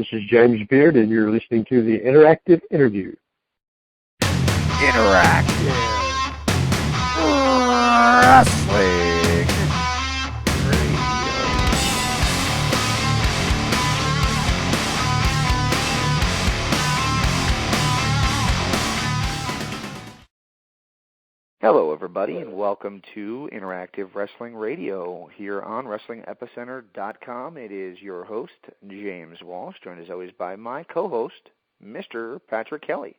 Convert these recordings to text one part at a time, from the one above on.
This is James Beard, and you're listening to the Interactive Interview. Interactive Wrestling Radio. Hello, everybody, and welcome to Interactive Wrestling Radio here on WrestlingEpicenter.com. It is your host, James Walsh, joined as always by my co-host, Mr. Patrick Kelley.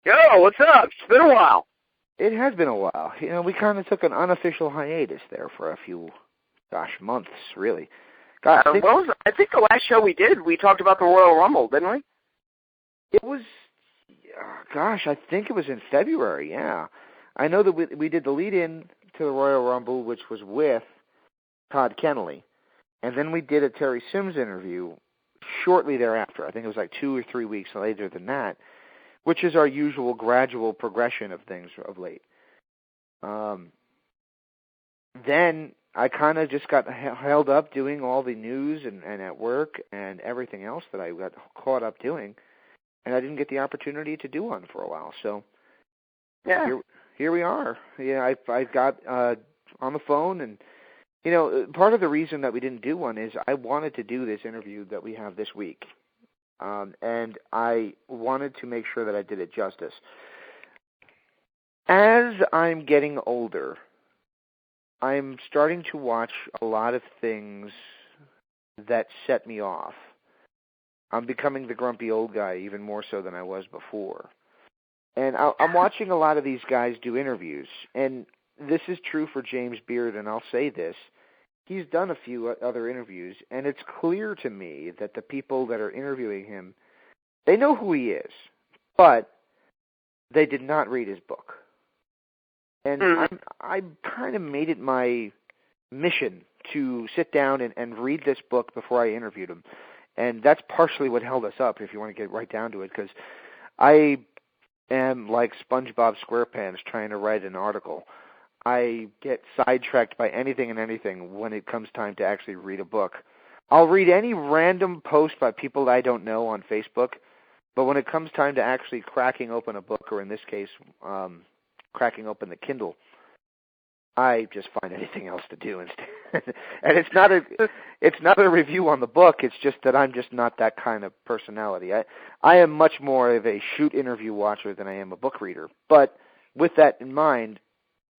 Yo, what's up? It's been a while. It has been a while. You know, we kind of took an unofficial hiatus there for a few, months, really. God, I think the last show we did, we talked about the Royal Rumble, didn't we? It was, I think it was in February, yeah. I know that we did the lead-in to the Royal Rumble, which was with Todd Kennelly, and then we did a Terry Sims interview shortly thereafter. I think it was like 2 or 3 weeks later than that, which is our usual gradual progression of things of late. Then I kind of just got held up doing all the news and at work and everything else that I got caught up doing, and I didn't get the opportunity to do one for a while. So yeah. Here we are. Yeah, I got on the phone, and you know, part of the reason that we didn't do one is I wanted to do this interview that we have this week, and I wanted to make sure that I did it justice. As I'm getting older, I'm starting to watch a lot of things that set me off. I'm becoming the grumpy old guy even more so than I was before. And I'm watching a lot of these guys do interviews, and this is true for James Beard, and I'll say this. He's done a few other interviews, and it's clear to me that the people that are interviewing him, they know who he is, but they did not read his book. And I kind of made it my mission to sit down and read this book before I interviewed him. And that's partially what held us up, if you want to get right down to it, because I am like SpongeBob SquarePants trying to write an article. I get sidetracked by anything and anything when it comes time to actually read a book. I'll read any random post by people that I don't know on Facebook, but when it comes time to actually cracking open a book, or in this case, cracking open the Kindle, I just find anything else to do instead. And it's not a review on the book. It's just that I'm just not that kind of personality. I am much more of a shoot interview watcher than I am a book reader. But with that in mind,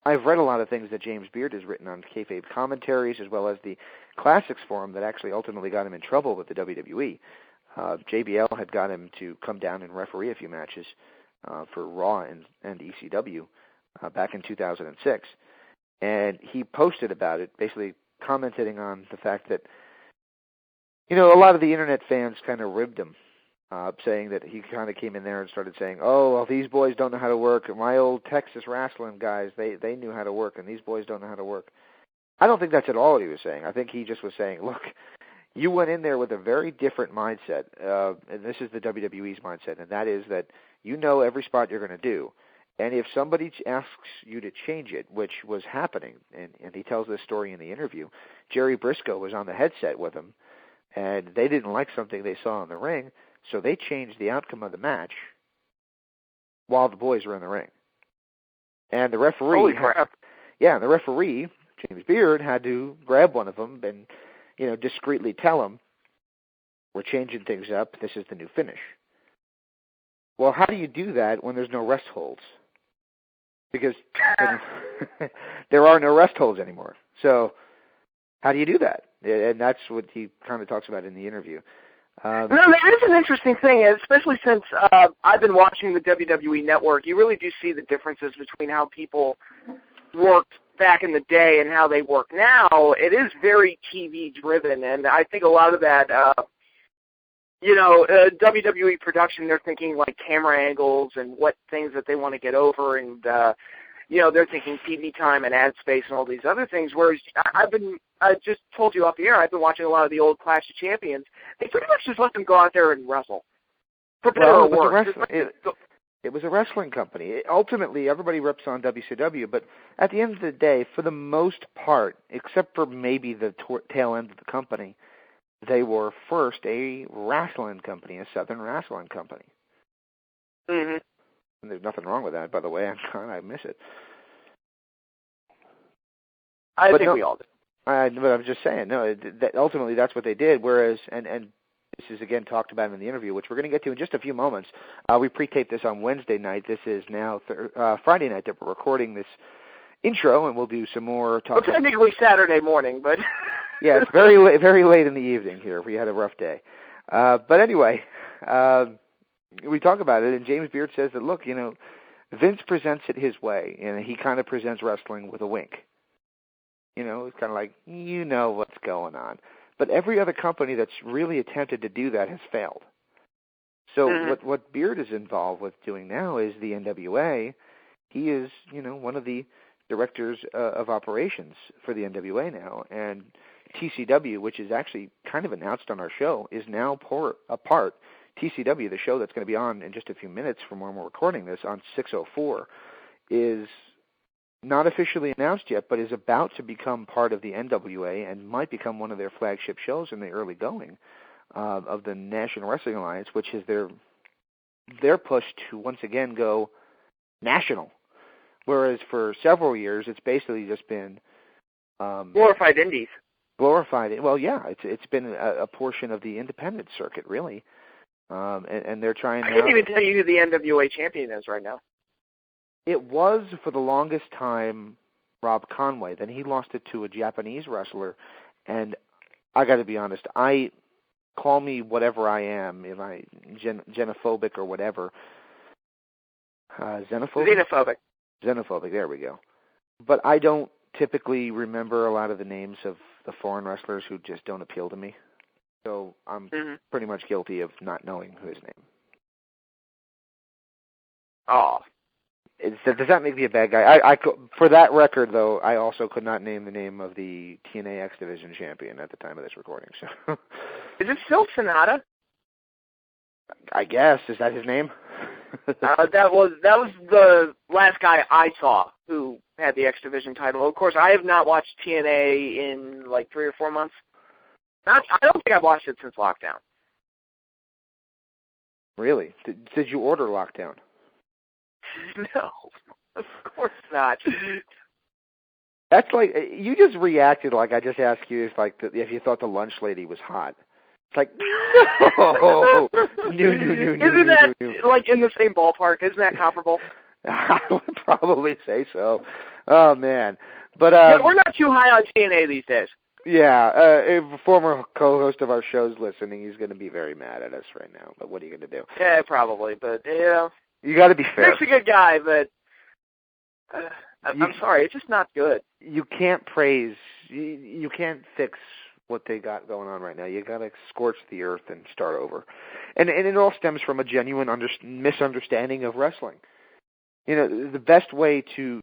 I've read a lot of things that James Beard has written on kayfabe commentaries, as well as the Classics forum that actually ultimately got him in trouble with the WWE. JBL had got him to come down and referee a few matches for Raw and ECW back in 2006. And he posted about it, basically commenting on the fact that, you know, a lot of the internet fans kind of ribbed him, saying that he kind of came in there and started saying, oh, well, these boys don't know how to work. My old Texas wrestling guys, they knew how to work, and these boys don't know how to work. I don't think that's at all what he was saying. I think he just was saying, look, you went in there with a very different mindset, and this is the WWE's mindset, and that is that you know every spot you're going to do. And if somebody asks you to change it, which was happening, and he tells this story in the interview, Jerry Briscoe was on the headset with him, and they didn't like something they saw in the ring, so they changed the outcome of the match while the boys were in the ring. And the referee, holy crap! The referee, James Beard, had to grab one of them and, you know, discreetly tell him, we're changing things up, this is the new finish. Well, how do you do that when there's no rest holds? Because there are no rest holds anymore. So how do you do that? And that's what he kind of talks about in the interview. No, that is an interesting thing, especially since I've been watching the WWE Network. You really do see the differences between how people worked back in the day and how they work now. It is very TV-driven, and I think a lot of that, WWE production, they're thinking like camera angles and what things that they want to get over, and they're thinking TV time and ad space and all these other things. Whereas I just told you off the air, I've been watching a lot of the old Clash of Champions. They pretty much just let them go out there and wrestle. For better or worse. It was a wrestling company. Ultimately, everybody rips on WCW, but at the end of the day, for the most part, except for maybe the tail end of the company, they were first a wrestling company, a Southern wrestling company. Mm-hmm. And there's nothing wrong with that, by the way. I miss it. I think we all do. But I'm just saying, no. Ultimately, that's what they did. Whereas, and this is again talked about in the interview, which we're going to get to in just a few moments. We pre-taped this on Wednesday night. This is now Friday night that we're recording this intro, and we'll do some more talk. Well, technically Saturday morning, but yeah, it's very late in the evening here. We had a rough day, but anyway, we talk about it, and James Beard says that look, Vince presents it his way, and he kind of presents wrestling with a wink. It's kind of like what's going on, but every other company that's really attempted to do that has failed. So what Beard is involved with doing now is the NWA. He is one of the directors of operations for the NWA now, and TCW, which is actually kind of announced on our show, is now a part. TCW, the show that's going to be on in just a few minutes from when we're recording this on 6:04, is not officially announced yet, but is about to become part of the NWA and might become one of their flagship shows in the early going of the National Wrestling Alliance, which is their push to once again go national. Whereas for several years, it's basically just been glorified indies. Glorified. Well, yeah, it's been a portion of the independent circuit, really, and they're trying. I can't even tell you who the NWA champion is right now. It was for the longest time Rob Conway. Then he lost it to a Japanese wrestler, and I got to be honest, call me whatever I am, if I xenophobic or whatever. Xenophobic. Xenophobic, there we go. But I don't typically remember a lot of the names of the foreign wrestlers who just don't appeal to me. So I'm pretty much guilty of not knowing his name. Oh. Does that make me a bad guy? For that record, though, I also could not name the name of the TNA X Division champion at the time of this recording. So, is it still Sonata? I guess. Is that his name? That was the last guy I saw who had the X Division title. Of course, I have not watched TNA in like 3 or 4 months. I don't think I've watched it since lockdown. Really? Did you order lockdown? No, of course not. That's like, you just reacted like I just asked you if you thought the lunch lady was hot. It's like, no. Isn't that like in the same ballpark? Isn't that comparable? I would probably say so. Oh, man. But we're not too high on TNA these days. Yeah, a former co-host of our show's listening. He's going to be very mad at us right now, but what are you going to do? Yeah, probably, but, you got to be fair. Rick's a good guy, but I'm sorry, it's just not good. You can't praise, you can't fix what they got going on right now. You got to scorch the earth and start over. And it all stems from a genuine misunderstanding of wrestling. The best way to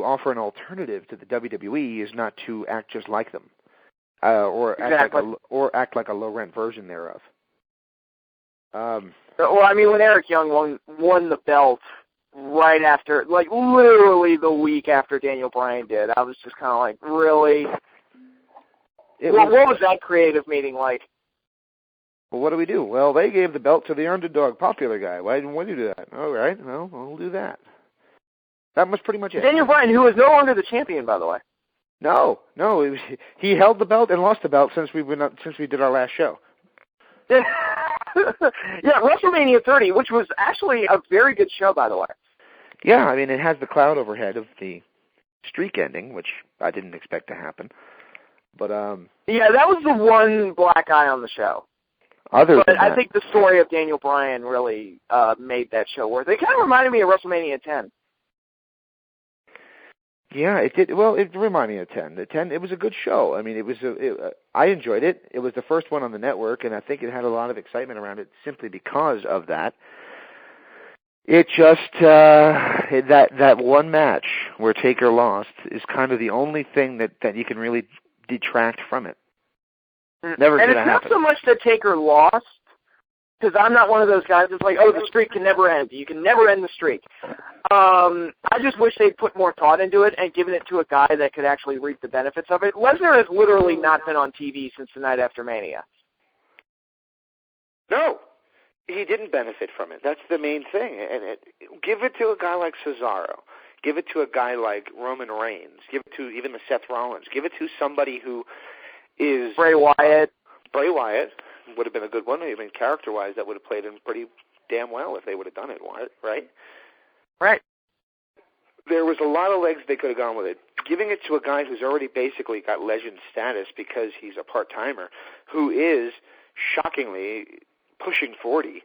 offer an alternative to the WWE is not to act just like them, or act like a low-rent version thereof. Well, I mean, when Eric Young won the belt right after, like literally the week after Daniel Bryan did, I was just kind of like, really? What was that creative meeting like? Well, what do we do? Well, they gave the belt to the underdog, popular guy. Why didn't we do that? All right, well, we'll do that. That was pretty much it. Daniel Bryan, who is no longer the champion, by the way. No, he held the belt and lost the belt since we did our last show. Yeah, WrestleMania 30, which was actually a very good show, by the way. Yeah, I mean, it has the cloud overhead of the streak ending, which I didn't expect to happen. But yeah, that was the one black eye on the show. I think the story of Daniel Bryan really made that show worth it. It kind of reminded me of WrestleMania 10. Yeah, it did. Well, it reminded me of 10. The 10, it was a good show. I mean, I enjoyed it. It was the first one on the network, and I think it had a lot of excitement around it simply because of that. It just that one match where Taker lost is kind of the only thing that you can really detract from it. Never and it's not happen. So much that Taker lost, because I'm not one of those guys that's like, oh, the streak can never end. You can never end the streak. I just wish they'd put more thought into it and given it to a guy that could actually reap the benefits of it. Lesnar has literally not been on TV since the night after Mania. No, he didn't benefit from it. That's the main thing. And give it to a guy like Cesaro. Give it to a guy like Roman Reigns. Give it to even the Seth Rollins. Give it to somebody who is... Bray Wyatt. Bray Wyatt would have been a good one. I mean, character-wise, that would have played in pretty damn well if they would have done it, right? Right. There was a lot of legs they could have gone with it. Giving it to a guy who's already basically got legend status because he's a part-timer, who is, shockingly, pushing 40.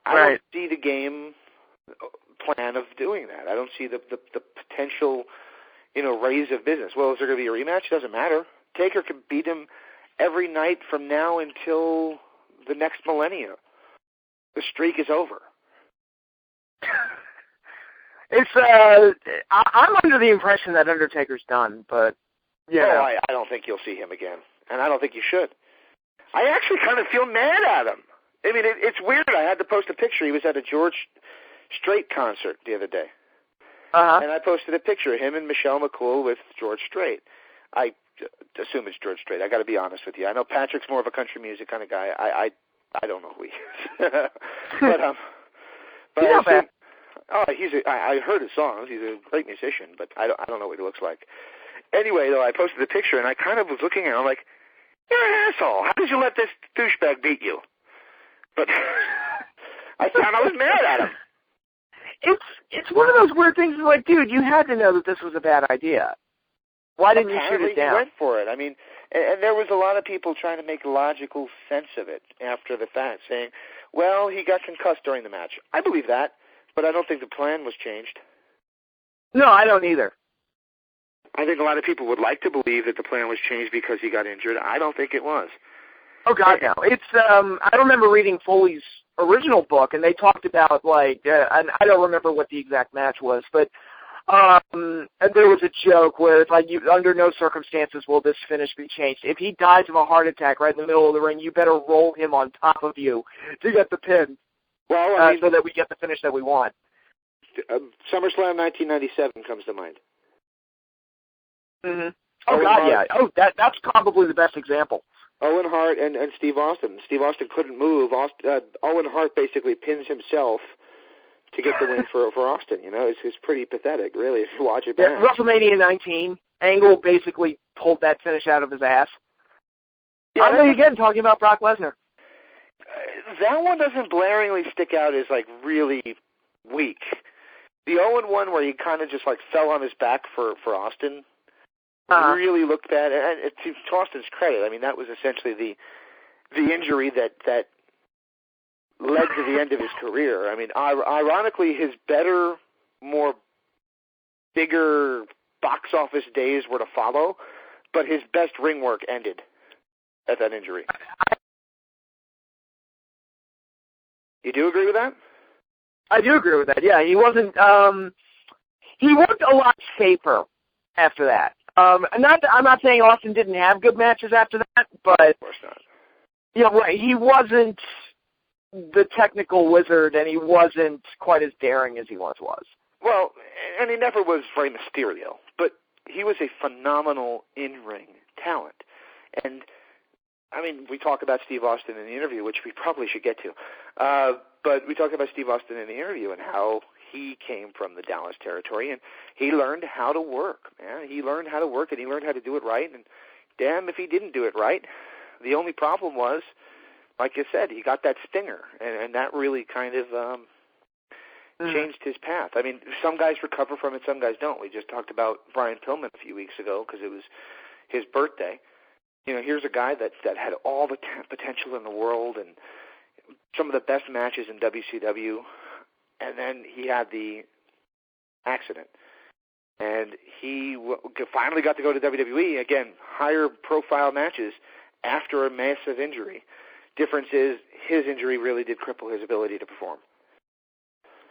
I don't see the game plan of doing that. I don't see the potential, raise of business. Well, is there going to be a rematch? It doesn't matter. Taker can beat him every night from now until the next millennia. The streak is over. I'm under the impression that Undertaker's done, but I don't think you'll see him again, and I don't think you should. I actually kind of feel mad at him. I mean, it's weird. I had to post a picture. He was at a George Strait concert the other day, and I posted a picture of him and Michelle McCool with George Strait. I assume it's George Strait. I got to be honest with you. I know Patrick's more of a country music kind of guy. I don't know who he is, but he's not bad. I heard his songs. He's a great musician, but I don't know what he looks like. Anyway, though, I posted the picture, and I kind of was looking at him like, you're an asshole. How did you let this douchebag beat you? But I was mad at him. It's one of those weird things. Like, dude, you had to know that this was a bad idea. Why didn't you shoot it down? He went for it. I mean, and there was a lot of people trying to make logical sense of it after the fact, saying, well, he got concussed during the match. I believe that, but I don't think the plan was changed. No, I don't either. I think a lot of people would like to believe that the plan was changed because he got injured. I don't think it was. Oh, God, no. It's, I remember reading Foley's original book, and they talked about, and I don't remember what the exact match was, but and there was a joke where it's like, under no circumstances will this finish be changed. If he dies of a heart attack right in the middle of the ring, you better roll him on top of you to get the pin. Well, I mean, so that we get the finish that we want. SummerSlam 1997 comes to mind. Mm-hmm. Oh, God, yeah. Oh, that's probably the best example. Owen Hart and Steve Austin. Steve Austin couldn't move. Owen Hart basically pins himself to get the win for Austin. It's pretty pathetic, really, if you watch it back. Yeah, WrestleMania 19, Angle basically pulled that finish out of his ass. Yeah, I mean, again, talking about Brock Lesnar. That one doesn't blaringly stick out as, really weak. The Owen one where he kind of just, fell on his back for Austin really looked bad. And to Austin's credit, I mean, that was essentially the injury that led to the end of his career. I mean, ironically, his better, bigger box office days were to follow, but his best ring work ended at that injury. You do agree with that? I do agree with that. Yeah, he wasn't. He worked a lot safer after that. I'm not saying Austin didn't have good matches after that, but of course not. Right. He wasn't the technical wizard, and he wasn't quite as daring as he once was. Well, and he never was Rey Mysterio, but he was a phenomenal in-ring talent. And, I mean, we talk about Steve Austin in the interview, which we probably should get to. But we talked about Steve Austin in the interview and how he came from the Dallas territory, and he learned how to work. Man. He learned how to work, and he learned how to do it right. And damn if he didn't do it right. The only problem was, like you said, he got that stinger, and that really kind of changed his path. I mean, some guys recover from it, some guys don't. We just talked about Brian Pillman a few weeks ago because it was his birthday. Here's a guy that had all the potential in the world and some of the best matches in WCW, and then he had the accident. And he finally got to go to WWE, again, higher profile matches after a massive injury. Difference is his injury really did cripple his ability to perform.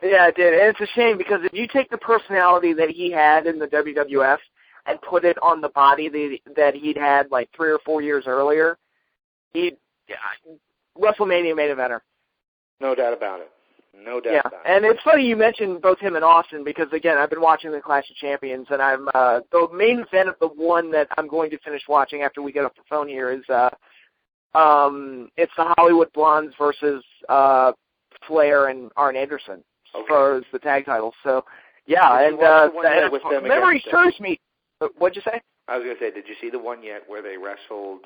Yeah, it did. And it's a shame because if you take the personality that he had in the WWF and put it on the body that he'd had 3 or 4 years earlier, WrestleMania main eventer. No doubt about it. No doubt about it. And it's funny you mentioned both him and Austin because, again, I've been watching the Clash of Champions, and I'm the main event of the one that I'm going to finish watching after we get off the phone here is It's the Hollywood Blondes versus Flair and Arn Anderson for the tag titles. So, yeah, and memory serves me. What'd you say? I was going to say, did you see the one yet where they wrestled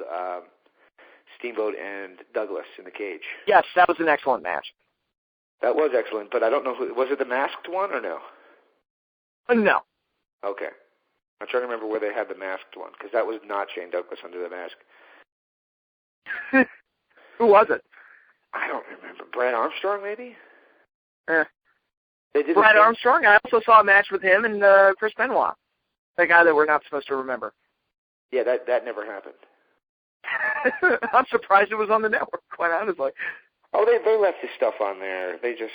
Steamboat and Douglas in the cage? Yes, that was an excellent match. That was excellent, but I don't know was it the masked one or no? No. Okay. I'm trying to remember where they had the masked one, because that was not Shane Douglas under the mask. Who was it? I don't remember. Brad Armstrong, maybe? Brad Armstrong? I also saw a match with him and Chris Benoit, the guy that we're not supposed to remember. Yeah, that never happened. I'm surprised it was on the network, quite honestly. Oh, they left his stuff on there. They just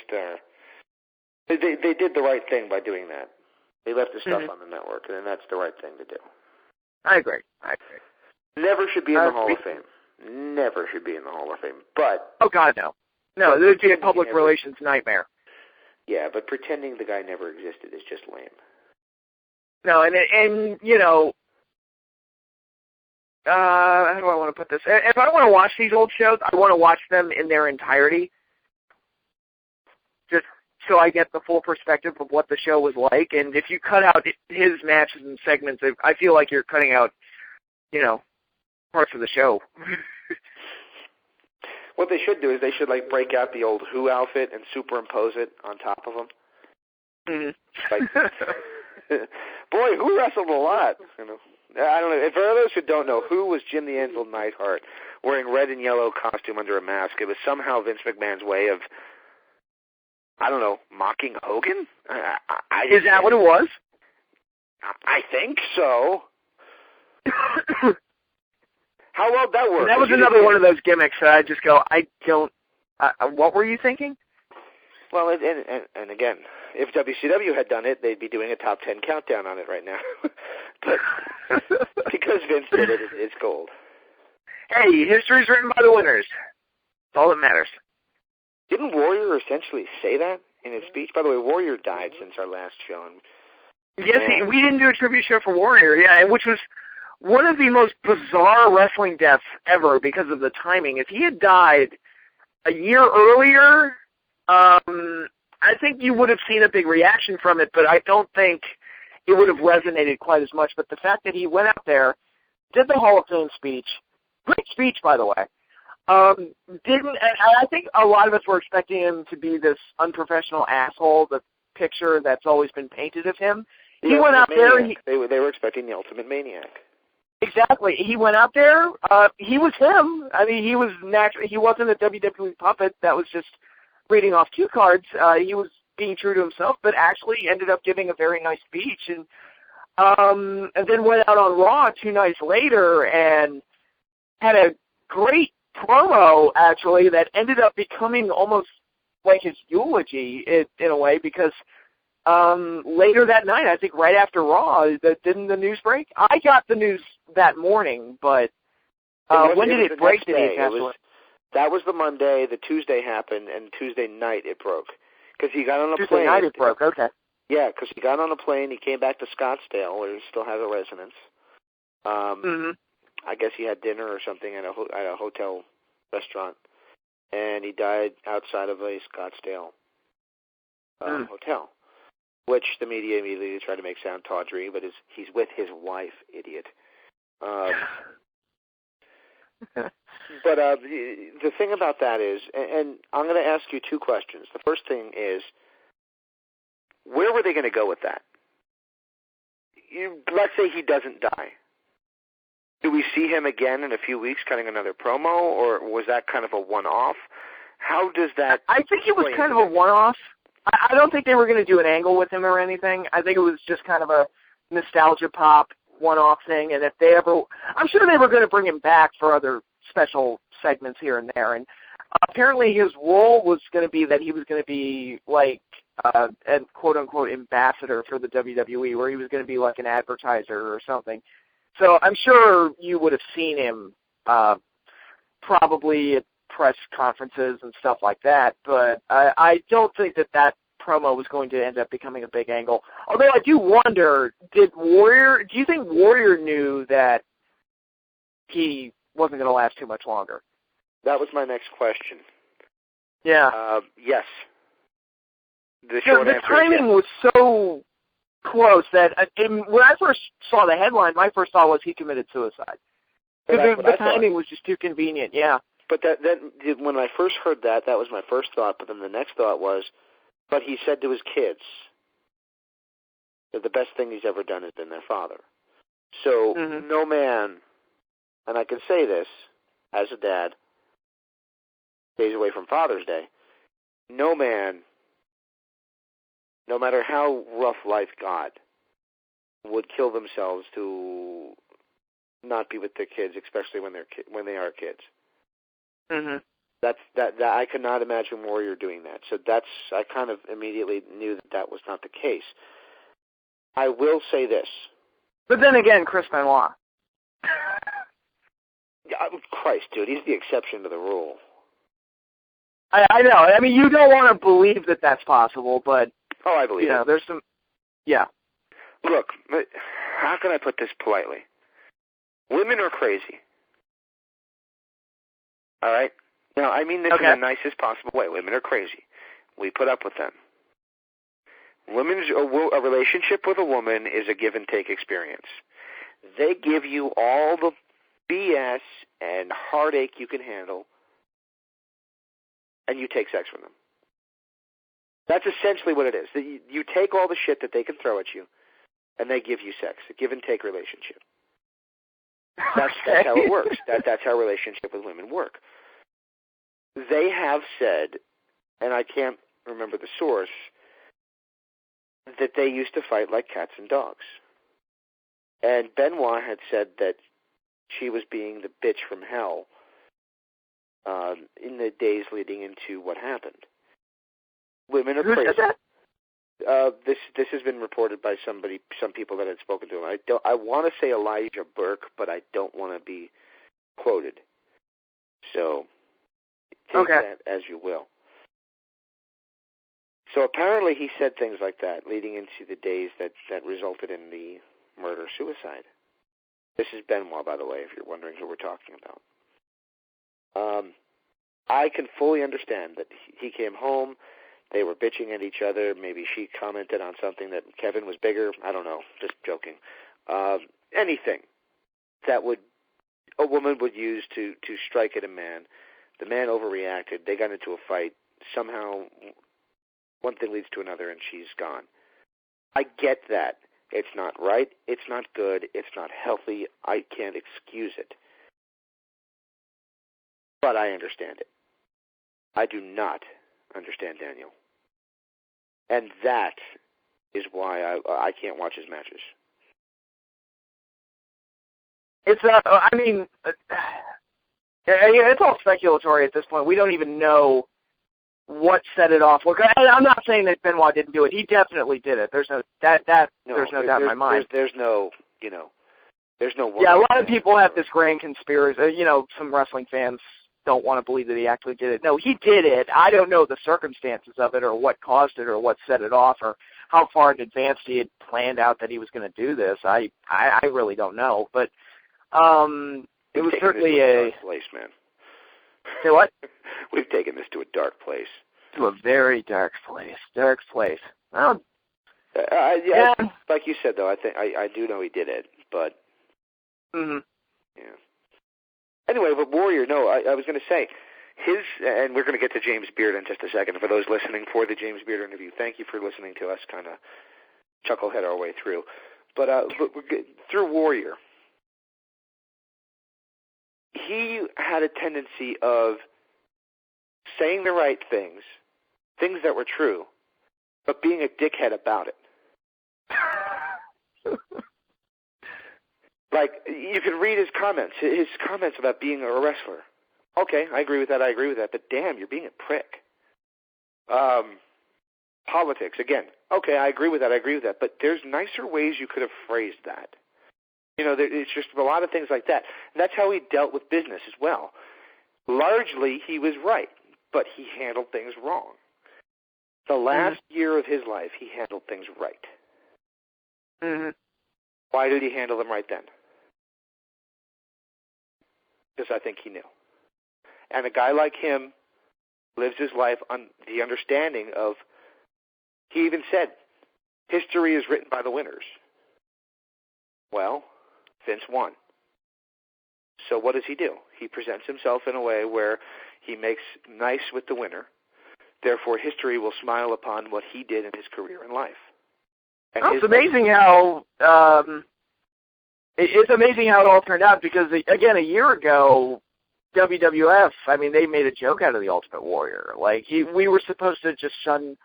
they did the right thing by doing that. They left his stuff on the network, and that's the right thing to do. I agree. Never should be in the Hall of Fame. Never should be in the Hall of Fame. But oh God, no. No, it would be a public relations nightmare. Yeah, but pretending the guy never existed is just lame. No, and you know, how do I want to put this? If I want to watch these old shows, I want to watch them in their entirety, just so I get the full perspective of what the show was like. And if you cut out his matches and segments, I feel like you're cutting out, you know, parts of the show. What they should do is they should like break out the old Who outfit and superimpose it on top of them. Mm-hmm. Like, boy, Who wrestled a lot. You know, I don't know. For those who don't know, Who was Jim the Anvil Neidhart wearing red and yellow costume under a mask. It was somehow Vince McMahon's way of, I don't know, mocking Hogan. Is that what it was? I think so. How well that worked? That was another one of those gimmicks that I just go, I don't. What were you thinking? Well, and again, if WCW had done it, they'd be doing a top 10 countdown on it right now. But because Vince did it, it's gold. Hey, history's written by the winners. That's all that matters. Didn't Warrior essentially say that in his speech? By the way, Warrior died since our last show. Yes, we didn't do a tribute show for Warrior, yeah, which was one of the most bizarre wrestling deaths ever because of the timing. If he had died a year earlier, I think you would have seen a big reaction from it, but I don't think it would have resonated quite as much. But the fact that he went out there, did the Hall of Fame speech, great speech, by the way, and I think a lot of us were expecting him to be this unprofessional asshole, the picture that's always been painted of him. He went out there. They were expecting the ultimate maniac. Exactly. He went out there. He was him. I mean, he was natural. He wasn't a WWE puppet that was just reading off cue cards. He was being true to himself, but actually ended up giving a very nice speech, and then went out on Raw 2 nights later and had a great promo, actually, that ended up becoming almost like his eulogy in a way, because later that night, I think right after Raw, didn't the news break? I got the news that morning, but when did it break? That was the Monday. The Tuesday happened, and Tuesday night it broke. Because he got on a plane. Tuesday night it broke, okay. Yeah, because he got on a plane, he came back to Scottsdale, where he still has a residence. I guess he had dinner or something at a hotel restaurant, and he died outside of a Scottsdale hotel, which the media immediately tried to make sound tawdry, but he's with his wife, idiot. But the thing about that is, and I'm going to ask you 2 questions. The first thing is, where were they going to go with that? Let's say he doesn't die. Do we see him again in a few weeks cutting another promo, or was that kind of a one-off? How does that... I think it was kind of a one-off. I don't think they were going to do an angle with him or anything. I think it was just kind of a nostalgia pop one-off thing, and if they ever... I'm sure they were going to bring him back for other special segments here and there, and apparently his role was going to be that he was going to be like a quote-unquote ambassador for the WWE, where he was going to be like an advertiser or something. So I'm sure you would have seen him probably at press conferences and stuff like that, but I don't think that promo was going to end up becoming a big angle. Although I do wonder, do you think Warrior knew that he wasn't going to last too much longer? That was my next question. Yeah. Yes. The short answer timing was so close that when I first saw the headline, my first thought was he committed suicide. The timing was just too convenient, yeah. But then when I first heard that was my first thought, but then the next thought was, but he said to his kids that the best thing he's ever done has been their father. So no man, and I can say this as a dad, days away from Father's Day, no man, no matter how rough life got, would kill themselves to not be with their kids, especially when they are kids. Mm-hmm. That I could not imagine Warrior doing that. So I kind of immediately knew that was not the case. I will say this. But then again, Chris Benoit. Christ, dude, he's the exception to the rule. I know. I mean, you don't want to believe that that's possible, but I believe it. There's some. Yeah. Look, how can I put this politely? Women are crazy. All right? Now, I mean this in the nicest possible way. Women are crazy. We put up with them. A relationship with a woman is a give-and-take experience. They give you all the BS and heartache you can handle, and you take sex from them. That's essentially what it is. You take all the shit that they can throw at you, and they give you sex. A give-and-take relationship. That's how it works. That's how a relationship with women work. They have said, and I can't remember the source, that they used to fight like cats and dogs. And Benoit had said that she was being the bitch from hell in the days leading into what happened. Women are crazy. Who said that? This has been reported by some people that had spoken to him. I want to say Elijah Burke, but I don't want to be quoted. So take that as you will. So apparently he said things like that, leading into the days that resulted in the murder-suicide. This is Benoit, by the way, if you're wondering who we're talking about. I can fully understand that he came home, they were bitching at each other, maybe she commented on something that Kevin was bigger, I don't know, just joking. Anything that a woman would use to strike at a man. The man overreacted, they got into a fight, somehow one thing leads to another and she's gone. I get that. It's not right, it's not good, it's not healthy, I can't excuse it. But I understand it. I do not understand Daniel. And that is why I can't watch his matches. It's it's all speculatory at this point. We don't even know what set it off. Look, I'm not saying that Benoit didn't do it. He definitely did it. There's no doubt in my mind. There's no word. Yeah, a lot of people have this grand conspiracy. Some wrestling fans don't want to believe that he actually did it. No, he did it. I don't know the circumstances of it or what caused it or what set it off or how far in advance he had planned out that he was going to do this. I really don't know. But it was certainly a dark place, man. Say what? We've taken this to a dark place. To a very dark place. Dark place. Well, like you said, though, I do know he did it, but yeah. Anyway, but Warrior, no, I was going to say, and we're going to get to James Beard in just a second. For those listening for the James Beard interview, thank you for listening to us kind of chucklehead our way through. But through Warrior, he had a tendency of saying the right things that were true, but being a dickhead about it. Like, you can read his comments about being a wrestler. Okay, I agree with that, but damn, you're being a prick. Politics, again, okay, I agree with that, but there's nicer ways you could have phrased that. It's just a lot of things like that. And that's how he dealt with business as well. Largely, he was right, but he handled things wrong. The last year of his life, he handled things right. Mm-hmm. Why did he handle them right then? Because I think he knew. And a guy like him lives his life on the understanding of, he even said, history is written by the winners. Well, Vince won. So what does he do? He presents himself in a way where he makes nice with the winner. Therefore, history will smile upon what he did in his career in life. And it's amazing how it's amazing how it all turned out, because, again, a year ago, WWF, I mean, they made a joke out of the Ultimate Warrior. Like, we were supposed to just shun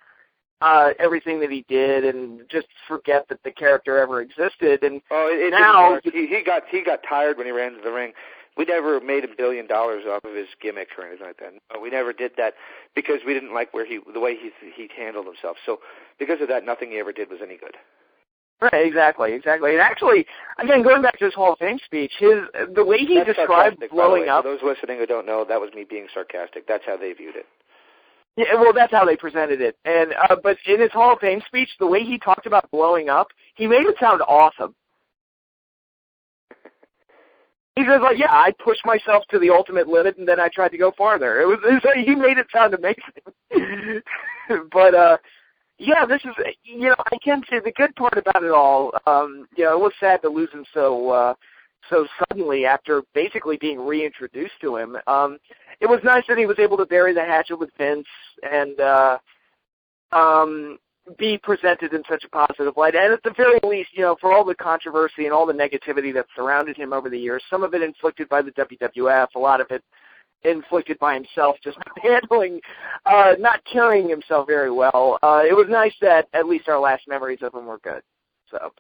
everything that he did and just forget that the character ever existed. And now he got tired when he ran to the ring. We never made $1 billion off of his gimmick or anything like that. No, we never did that because we didn't like the way he handled himself. So because of that, nothing he ever did was any good. Right, exactly. And actually, again, going back to his Hall of Fame speech, the way he described blowing up. For those listening who don't know, that was me being sarcastic. That's how they viewed it. Yeah, well, that's how they presented it. And but in his Hall of Fame speech, the way he talked about blowing up, he made it sound awesome. He says, like, yeah, I pushed myself to the ultimate limit, and then I tried to go farther. He made it sound amazing. But, yeah, this is, I can say the good part about it all, it was sad to lose him so suddenly after basically being reintroduced to him. It was nice that he was able to bury the hatchet with Vince and be presented in such a positive light. And at the very least, for all the controversy and all the negativity that surrounded him over the years, some of it inflicted by the WWF, a lot of it inflicted by himself, just handling, not carrying himself very well. It was nice that at least our last memories of him were good. So.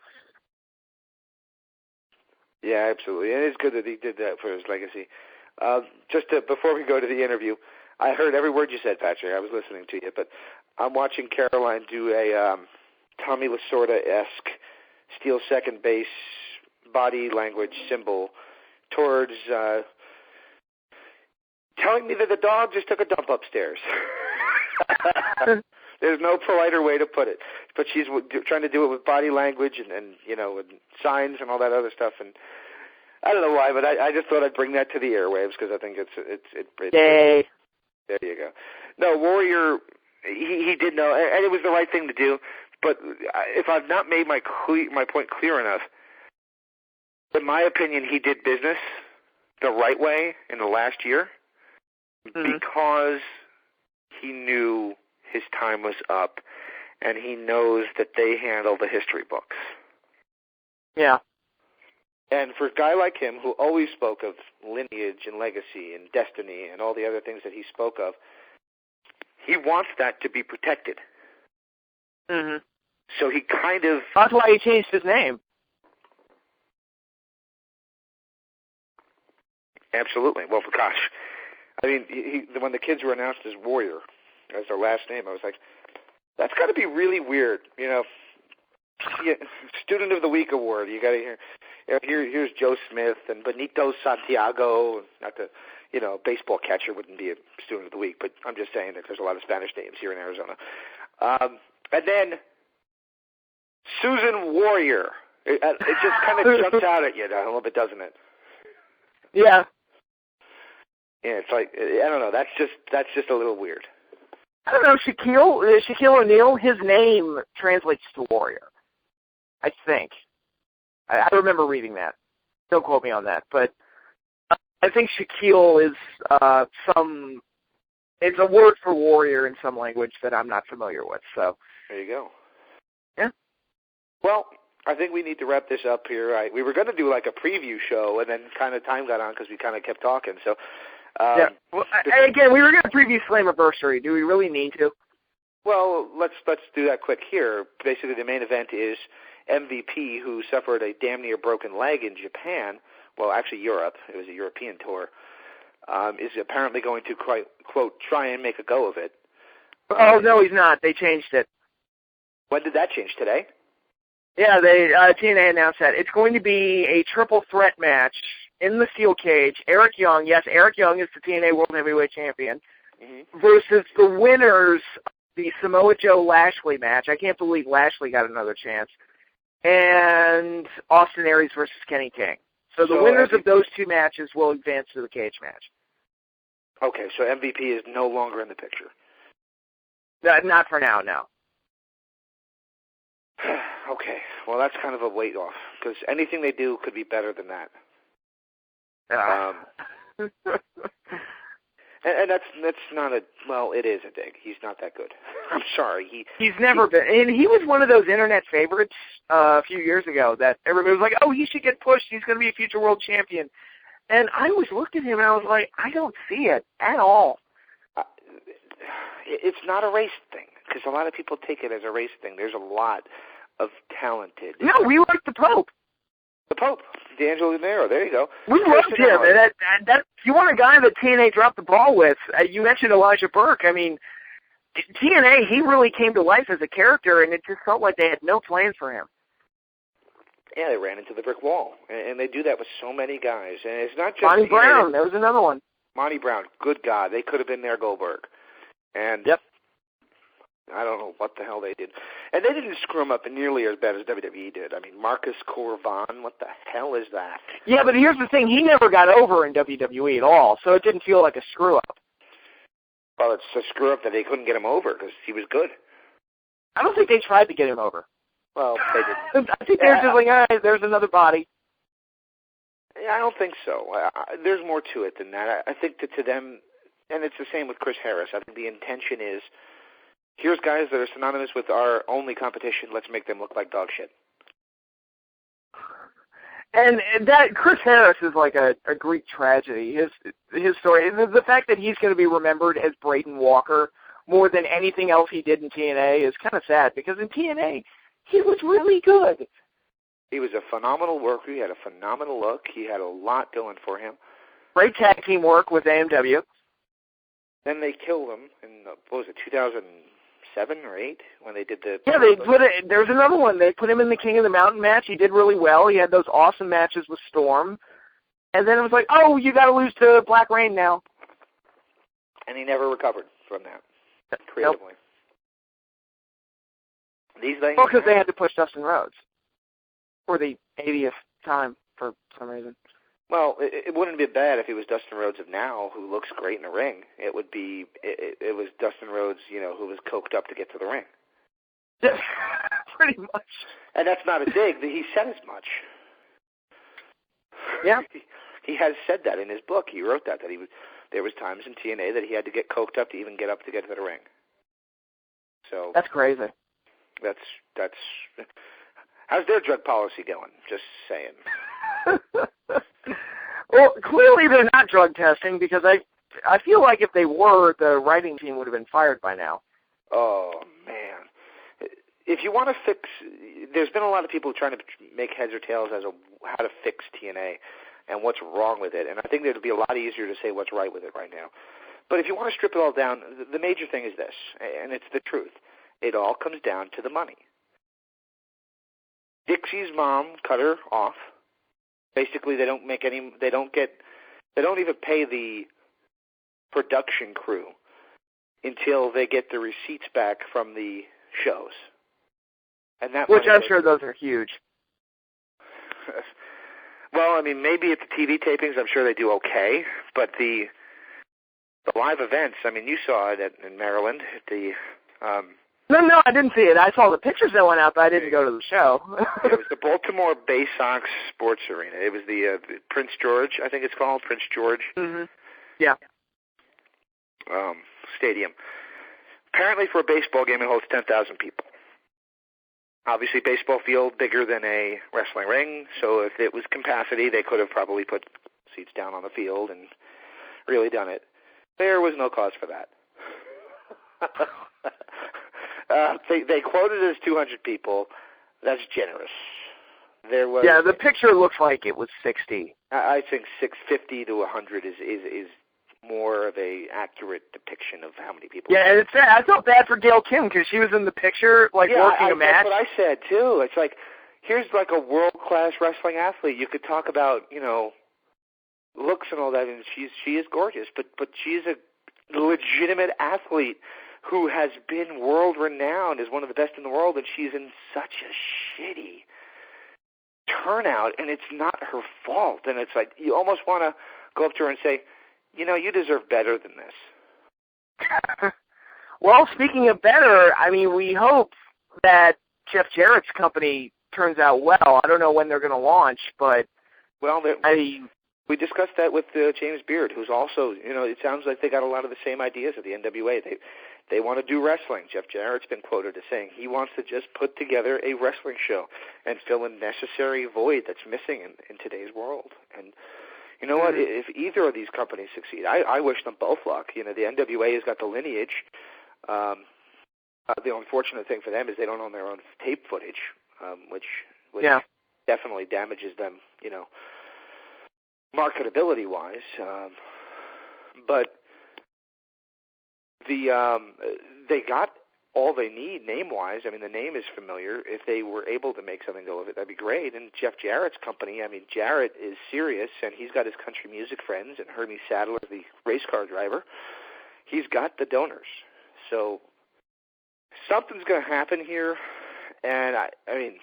Yeah, absolutely. And it's good that he did that for his legacy. Before we go to the interview, I heard every word you said, Patrick. I was listening to you, but I'm watching Caroline do a Tommy Lasorda-esque steal second base body language symbol towards telling me that the dog just took a dump upstairs. There's no politer way to put it, but she's trying to do it with body language and signs and all that other stuff. And I don't know why, but I just thought I'd bring that to the airwaves because I think it's Yay. There you go. No, Warrior, he did know, and it was the right thing to do. But if I've not made my point clear enough, in my opinion, he did business the right way in the last year because he knew his time was up, and he knows that they handle the history books. Yeah. And for a guy like him who always spoke of lineage and legacy and destiny and all the other things that he spoke of, he wants that to be protected. Mm-hmm. So he kind of... That's why he changed his name. Absolutely. Well, gosh. I mean, when the kids were announced as Warrior, as their last name, I was like, that's got to be really weird. Student of the Week award. You got to hear... Here's Joe Smith and Benito Santiago. Not the, baseball catcher wouldn't be a student of the week, but I'm just saying that there's a lot of Spanish names here in Arizona. And then Susan Warrior. It just kind of jumps out at you a little bit, doesn't it? Yeah. Yeah, it's like, I don't know. That's just a little weird. I don't know. Shaquille O'Neal, his name translates to warrior, I think. I remember reading that. Don't quote me on that, but I think Shaquille is it's a word for warrior in some language that I'm not familiar with. So there you go. Yeah. Well, I think we need to wrap this up here. We were going to do like a preview show, and then kind of time got on because we kind of kept talking. So yeah. Well, again, we were going to preview Slammiversary. Do we really need to? Well, let's do that quick here. Basically, the main event is MVP, who suffered a damn near broken leg in Japan, well, actually Europe, it was a European tour, is apparently going to, quote, try and make a go of it. Oh, no, he's not. They changed it. When did that change? Today? Yeah, TNA announced that. It's going to be a triple threat match in the steel cage. Eric Young is the TNA World Heavyweight Champion, versus the winners of the Samoa Joe Lashley match. I can't believe Lashley got another chance. And Austin Aries versus Kenny King. So the winners of those two matches will advance to the cage match. Okay, so MVP is no longer in the picture. Not for now, no. Okay, well, that's kind of a weight off, because anything they do could be better than that. And that's not a, well, it is a dig. He's not that good. I'm sorry. He's never been, and he was one of those internet favorites a few years ago that everybody was like, oh, he should get pushed. He's going to be a future world champion. And I always looked at him and I was like, I don't see it at all. It's not a race thing, because a lot of people take it as a race thing. There's a lot of talented. No, we like the Pope. The Pope, D'Angelo Dinero, there you go. We loved him. And that you want a guy that TNA dropped the ball with. You mentioned Elijah Burke. I mean, TNA, he really came to life as a character, and it just felt like they had no plans for him. Yeah, they ran into the brick wall, and they do that with so many guys. And it's not just Monty Brown, there was another one. Monty Brown, good God, they could have been their Goldberg. And yep. I don't know what the hell they did. And they didn't screw him up nearly as bad as WWE did. I mean, Marcus Corvan, what the hell is that? Yeah, but here's the thing. He never got over in WWE at all, so it didn't feel like a screw-up. Well, it's a screw-up that they couldn't get him over because he was good. I don't think they tried to get him over. Well, they didn't. I think they're just like, there's another body. Yeah, I don't think so. There's more to it than that. I think that to them, and it's the same with Chris Harris, I think the intention is, here's guys that are synonymous with our only competition. Let's make them look like dog shit. And that Chris Harris is like a Greek tragedy. His story, the fact that he's going to be remembered as Braden Walker more than anything else he did in TNA is kind of sad, because in TNA he was really good. He was a phenomenal worker. He had a phenomenal look. He had a lot going for him. Great tag team work with AMW. Then they killed him in, what was it, 2007 or 8 when they did the... Yeah, there was another one. They put him in the King of the Mountain match. He did really well. He had those awesome matches with Storm. And then it was like, oh, you got to lose to Black Rain now. And he never recovered from that, creatively. Nope. These things... Well, because they had to push Dustin Rhodes for the 80th time for some reason. Well, it wouldn't be bad if it was Dustin Rhodes of now, who looks great in the ring. It would be, it was Dustin Rhodes, who was coked up to get to the ring. Pretty much. And that's not a dig. He said as much. Yeah. He has said that in his book. He wrote that there was times in TNA that he had to get coked up to even get up to get to the ring. So that's crazy. That's how's their drug policy going? Just saying. Well, clearly they're not drug testing, because I feel like if they were, the writing team would have been fired by now. Oh, man. If you want to fix, there's been a lot of people trying to make heads or tails as to how to fix TNA and what's wrong with it, and I think it would be a lot easier to say what's right with it right now. But if you want to strip it all down, the major thing is this, and it's the truth. It all comes down to the money. Dixie's mom cut her off. Basically, they don't even pay the production crew until they get the receipts back from the shows. And that, which I'm sure those are huge. Well, I mean, maybe at the TV tapings, I'm sure they do okay, but the live events, I mean, you saw it in Maryland at the... No, I didn't see it. I saw the pictures that went out, but I didn't go to the show. It was the Baltimore Bay Sox Sports Arena. It was the Prince George, I think it's called, Prince George. Mm-hmm. Yeah. Stadium. Apparently for a baseball game, it holds 10,000 people. Obviously, baseball field bigger than a wrestling ring, so if it was capacity, they could have probably put seats down on the field and really done it. There was no cause for that. They quoted it as 200 people. That's generous. There was. Yeah, the picture looks like it was 60. I think 650 to 100 is more of a accurate depiction of how many people. Yeah, and I felt bad for Gail Kim, because she was in the picture, working a match. That's what I said too. It's like, here's like a world-class wrestling athlete. You could talk about, looks and all that, and she is gorgeous, but she's a legitimate athlete who has been world-renowned as one of the best in the world, and she's in such a shitty turnout, and it's not her fault. And it's like, you almost want to go up to her and say, you deserve better than this. Well, speaking of better, I mean, we hope that Jeff Jarrett's company turns out well. I don't know when they're going to launch, but we discussed that with James Beard, who's also, it sounds like they got a lot of the same ideas at the NWA. They want to do wrestling. Jeff Jarrett's been quoted as saying he wants to just put together a wrestling show and fill a necessary void that's missing in today's world. And you know what? If either of these companies succeed, I wish them both luck. The NWA has got the lineage. The unfortunate thing for them is they don't own their own tape footage, which definitely damages them, marketability-wise. But they got all they need name-wise. I mean, the name is familiar. If they were able to make something go of it, that'd be great. And Jeff Jarrett's company, I mean, Jarrett is serious, and he's got his country music friends, and Hermie Sadler, the race car driver. He's got the donors. So something's going to happen here, and I mean,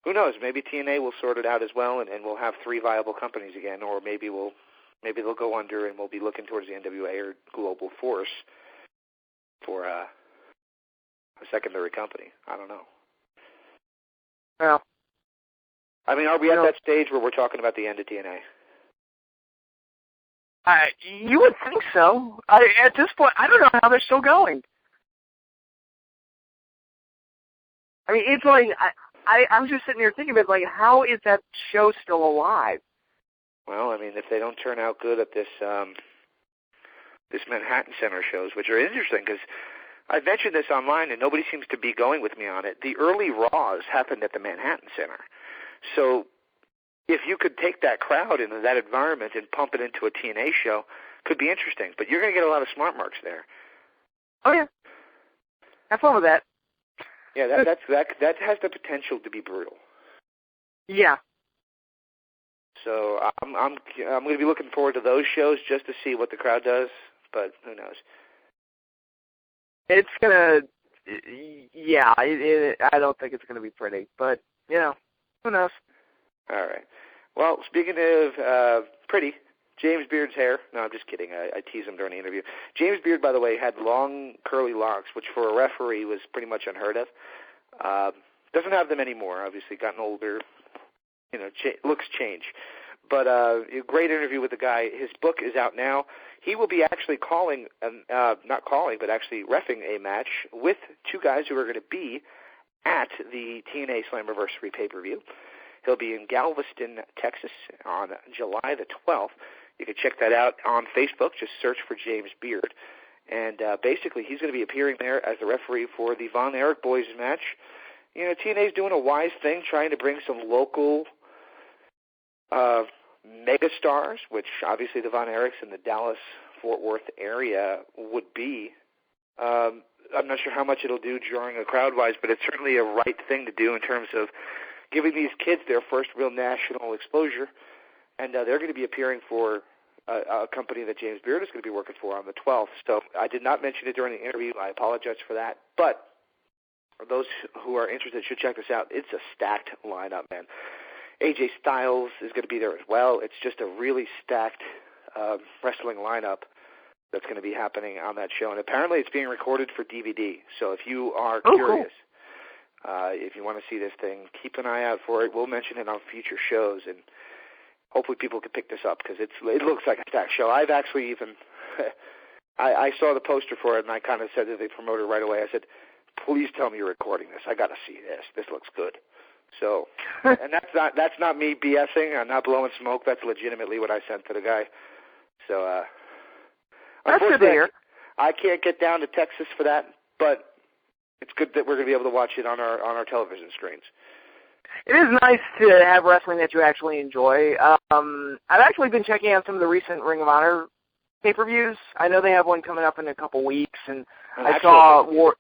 who knows? Maybe TNA will sort it out as well, and we'll have three viable companies again, or maybe they'll go under, and we'll be looking towards the NWA or Global Force for a secondary company. I don't know. Well, I mean, are we at that stage where we're talking about the end of TNA? You would think so. At this point, I don't know how they're still going. I mean, it's like I'm just sitting here thinking about like, how is that show still alive? Well, I mean, if they don't turn out good at this Manhattan Center shows, which are interesting because I mentioned this online and nobody seems to be going with me on it. The early Raws happened at the Manhattan Center, so if you could take that crowd into that environment and pump it into a TNA show, could be interesting. But you're going to get a lot of smart marks there. Oh yeah, have fun with that. Yeah, that has the potential to be brutal. Yeah. So I'm going to be looking forward to those shows just to see what the crowd does. But who knows? It's gonna. Yeah, I don't think it's going to be pretty. But who knows? All right. Well, speaking of pretty, James Beard's hair. No, I'm just kidding. I teased him during the interview. James Beard, by the way, had long curly locks, which for a referee was pretty much unheard of. Doesn't have them anymore. Obviously, gotten older. Looks change. But a great interview with the guy. His book is out now. He will be actually not calling, but actually reffing a match with two guys who are going to be at the TNA Slammiversary pay-per-view. He'll be in Galveston, Texas on July the 12th. You can check that out on Facebook. Just search for James Beard. And basically, he's going to be appearing there as the referee for the Von Erich Boys match. TNA's doing a wise thing, trying to bring some local megastars, which obviously the Von Erichs in the Dallas-Fort Worth area would be. I'm not sure how much it'll do during a crowd-wise, but it's certainly a right thing to do in terms of giving these kids their first real national exposure. And they're going to be appearing for a company that James Beard is going to be working for on the 12th. So I did not mention it during the interview. I apologize for that. But those who are interested should check this out. It's a stacked lineup, man. AJ Styles is going to be there as well. It's just a really stacked wrestling lineup that's going to be happening on that show. And apparently it's being recorded for DVD. So if you are curious, if you want to see this thing, keep an eye out for it. We'll mention it on future shows, and hopefully people can pick this up because it looks like a stacked show. I've actually even I saw the poster for it, and I kind of said to the promoter right away, I said, please tell me you're recording this. I got to see this. This looks good. So, and that's not me BSing. I'm not blowing smoke. That's legitimately what I sent to the guy. So, that's good to hear. I can't get down to Texas for that, but it's good that we're going to be able to watch it on our television screens. It is nice to have wrestling that you actually enjoy. I've actually been checking out some of the recent Ring of Honor pay-per-views. I know they have one coming up in a couple weeks, and I saw the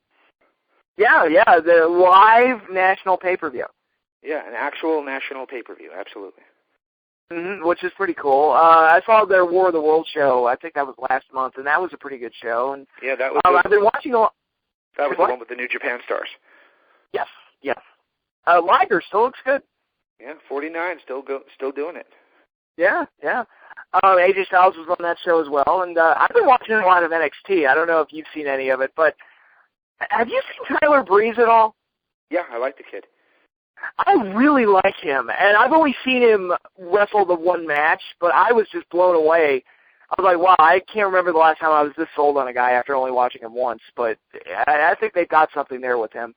live national pay-per-view. Yeah, an actual national pay-per-view, absolutely. Mm-hmm, which is pretty cool. I saw their War of the World show. I think that was last month, and that was a pretty good show. And yeah, that was. I've been watching a lot. That was the one with the New Japan stars. Yes. Liger still looks good. Yeah, 49, still doing it. Yeah. AJ Styles was on that show as well, and I've been watching a lot of NXT. I don't know if you've seen any of it, but have you seen Tyler Breeze at all? Yeah, I like the kid. I really like him, and I've only seen him wrestle the one match, but I was just blown away. I was like, wow, I can't remember the last time I was this sold on a guy after only watching him once, but I think they've got something there with him.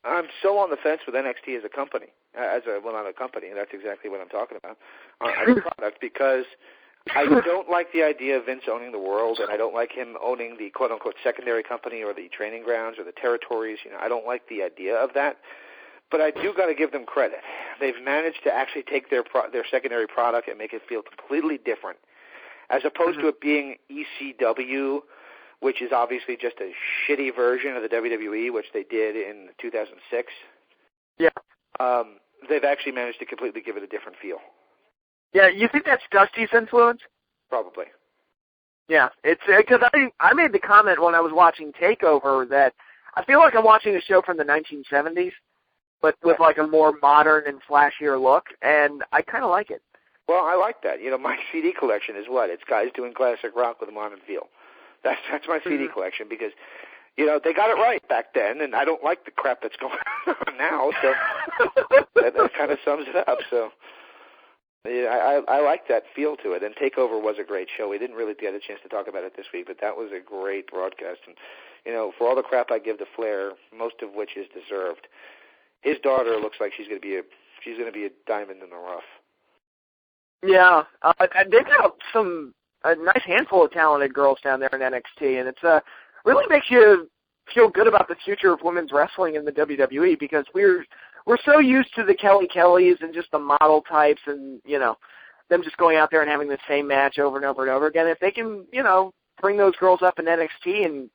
I'm so on the fence with NXT as a company, not a company, and that's exactly what I'm talking about, as a product, because I don't like the idea of Vince owning the world, and I don't like him owning the quote-unquote secondary company or the training grounds or the territories. I don't like the idea of that. But I do got to give them credit. They've managed to actually take their secondary product and make it feel completely different, as opposed to it being ECW, which is obviously just a shitty version of the WWE, which they did in 2006. Yeah. They've actually managed to completely give it a different feel. Yeah, you think that's Dusty's influence? Probably. Yeah, it's because I made the comment when I was watching TakeOver that I feel like I'm watching a show from the 1970s, but with like a more modern and flashier look, and I kind of like it. Well, I like that. My CD collection is what? It's guys doing classic rock with a modern feel. That's my CD collection because, they got it right back then, and I don't like the crap that's going on now, so that kind of sums it up. So yeah, I like that feel to it, and TakeOver was a great show. We didn't really get a chance to talk about it this week, but that was a great broadcast. And, for all the crap I give to Flair, most of which is deserved, his daughter looks like she's going to be a diamond in the rough. Yeah, they've got a nice handful of talented girls down there in NXT, and it's really makes you feel good about the future of women's wrestling in the WWE because we're so used to the Kellys and just the model types and them just going out there and having the same match over and over and over again. If they can bring those girls up in NXT and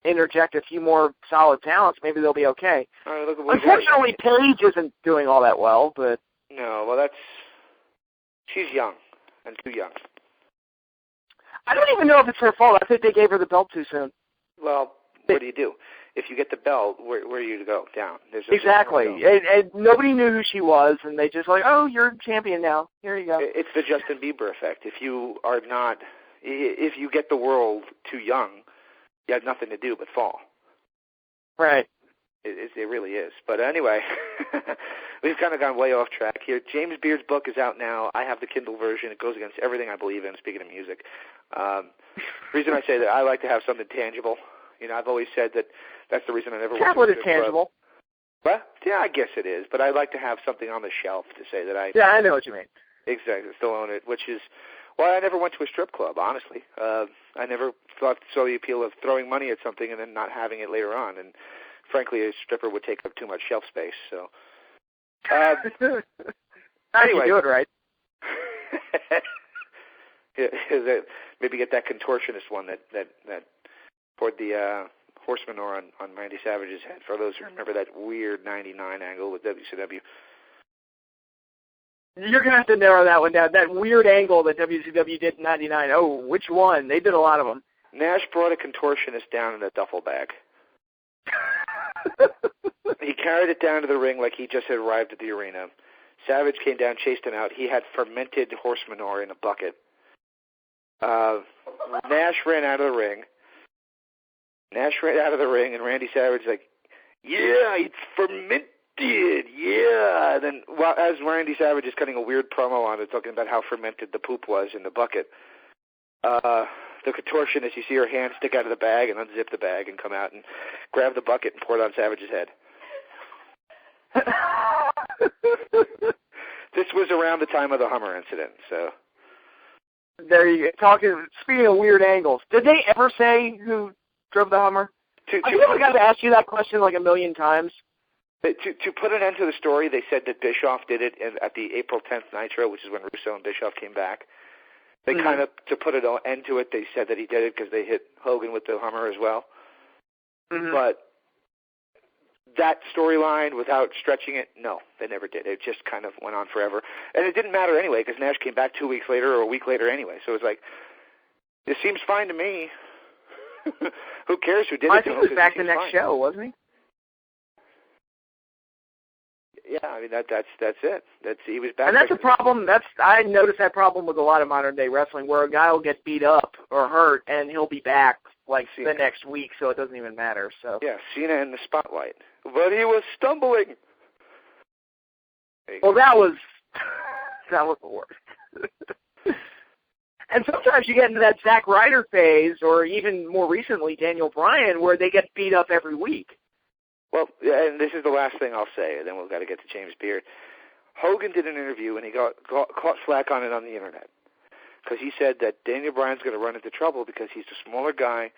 interject a few more solid talents, maybe they'll be okay. Unfortunately, Paige isn't doing all that well, but no, well she's young and too young. I don't even know if it's her fault. I think they gave her the belt too soon. Well, what do you do? If you get the belt, where are you to go? Down. Exactly. And nobody knew who she was, and they just like, oh, you're champion now. Here you go. It's the Justin Bieber effect. If you get the world too young, you have nothing to do but fall. Right. It really is. But anyway, we've kind of gone way off track here. James Beard's book is out now. I have the Kindle version. It goes against everything I believe in, speaking of music. Reason I say that, I like to have something tangible. I've always said that's the reason I never went to a tablet is tangible. Well, yeah, I guess it is. But I like to have something on the shelf to say that I... Yeah, I know what you mean. Exactly. Still own it, which is why I never went to a strip club, honestly. I never saw the appeal of throwing money at something and then not having it later on. And frankly, a stripper would take up too much shelf space. So, anyway, you do it right. Maybe get that contortionist one that poured the horse manure on Randy Savage's head. For those who remember that weird 99 angle with WCW. You're going to have to narrow that one down. That weird angle that WCW did in 99. Oh, which one? They did a lot of them. Nash brought a contortionist down in a duffel bag. He carried it down to the ring like he just had arrived at the arena. Savage came down, chased him out. He had fermented horse manure in a bucket. Nash ran out of the ring. And Randy Savage like, yeah, it's fermented, yeah. And then as Randy Savage is cutting a weird promo on it, talking about how fermented the poop was in the bucket, the contortionist, you see her hand stick out of the bag and unzip the bag and come out and grab the bucket and pour it on Savage's head. This was around the time of the Hummer incident, so. There you go. Speaking of weird angles, did they ever say who drove the Hummer? I feel like I've asked you that question like a million times. To put an end to the story, they said that Bischoff did it at the April 10th Nitro, which is when Russo and Bischoff came back. They kind of, to put an end to it, they said that he did it because they hit Hogan with the Hummer as well. Mm-hmm. But that storyline, without stretching it, no, they never did. It just kind of went on forever. And it didn't matter anyway because Nash came back 2 weeks later or a week later anyway. So it was like, this seems fine to me. Who cares who did it? I think he was back the next show, wasn't he? Yeah, I mean that's it. He was back. And that's a problem. I noticed that problem with a lot of modern day wrestling, where a guy will get beat up or hurt, and he'll be back like the next week, so it doesn't even matter. So yeah, Cena in the spotlight, but he was stumbling. Well, that was the worst. And sometimes you get into that Zack Ryder phase, or even more recently Daniel Bryan, where they get beat up every week. Well, and this is the last thing I'll say, and then we've got to get to James Beard. Hogan did an interview, and he got caught flack on it on the Internet, because he said that Daniel Bryan's going to run into trouble because he's a smaller guy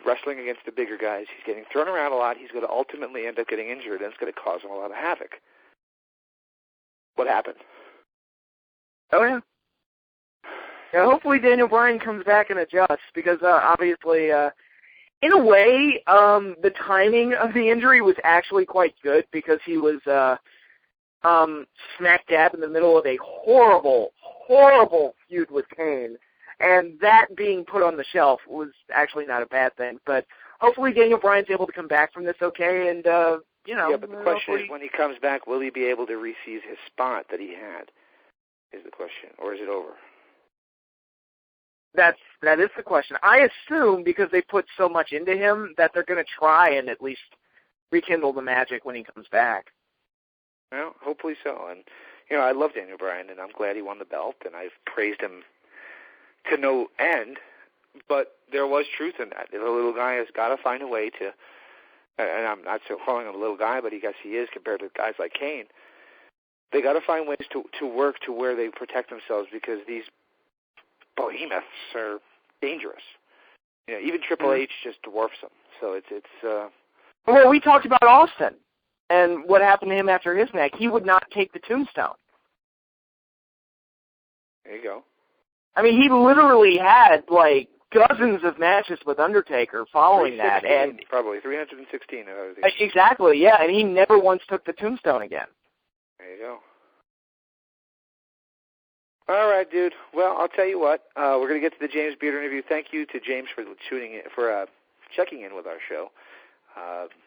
wrestling against the bigger guys. He's getting thrown around a lot. He's going to ultimately end up getting injured, and it's going to cause him a lot of havoc. What happened? Oh, yeah. Yeah, hopefully Daniel Bryan comes back and adjusts, because obviously, in a way, the timing of the injury was actually quite good, because he was smack dab in the middle of a horrible, horrible feud with Kane, and that being put on the shelf was actually not a bad thing. But hopefully Daniel Bryan's able to come back from this okay, and, Yeah, but the question is, when he comes back, will he be able to re-seize his spot that he had, is the question, or is it over? That is the question. I assume, because they put so much into him, that they're going to try and at least rekindle the magic when he comes back. Well, hopefully so. And, I love Daniel Bryan, and I'm glad he won the belt, and I've praised him to no end, but there was truth in that. The little guy has got to find a way to, and I'm not so calling him a little guy, but I guess he is compared to guys like Kane. They got to find ways to work to where they protect themselves, because these behemoths are dangerous. Even Triple H just dwarfs them. So it's. Well, we talked about Austin and what happened to him after his neck. He would not take the tombstone. There you go. I mean, he literally had like dozens of matches with Undertaker following that, and probably 316. Exactly, yeah, and he never once took the tombstone again. There you go. All right, dude. Well, I'll tell you what. We're going to get to the James Beard interview. Thank you to James for checking in with our show.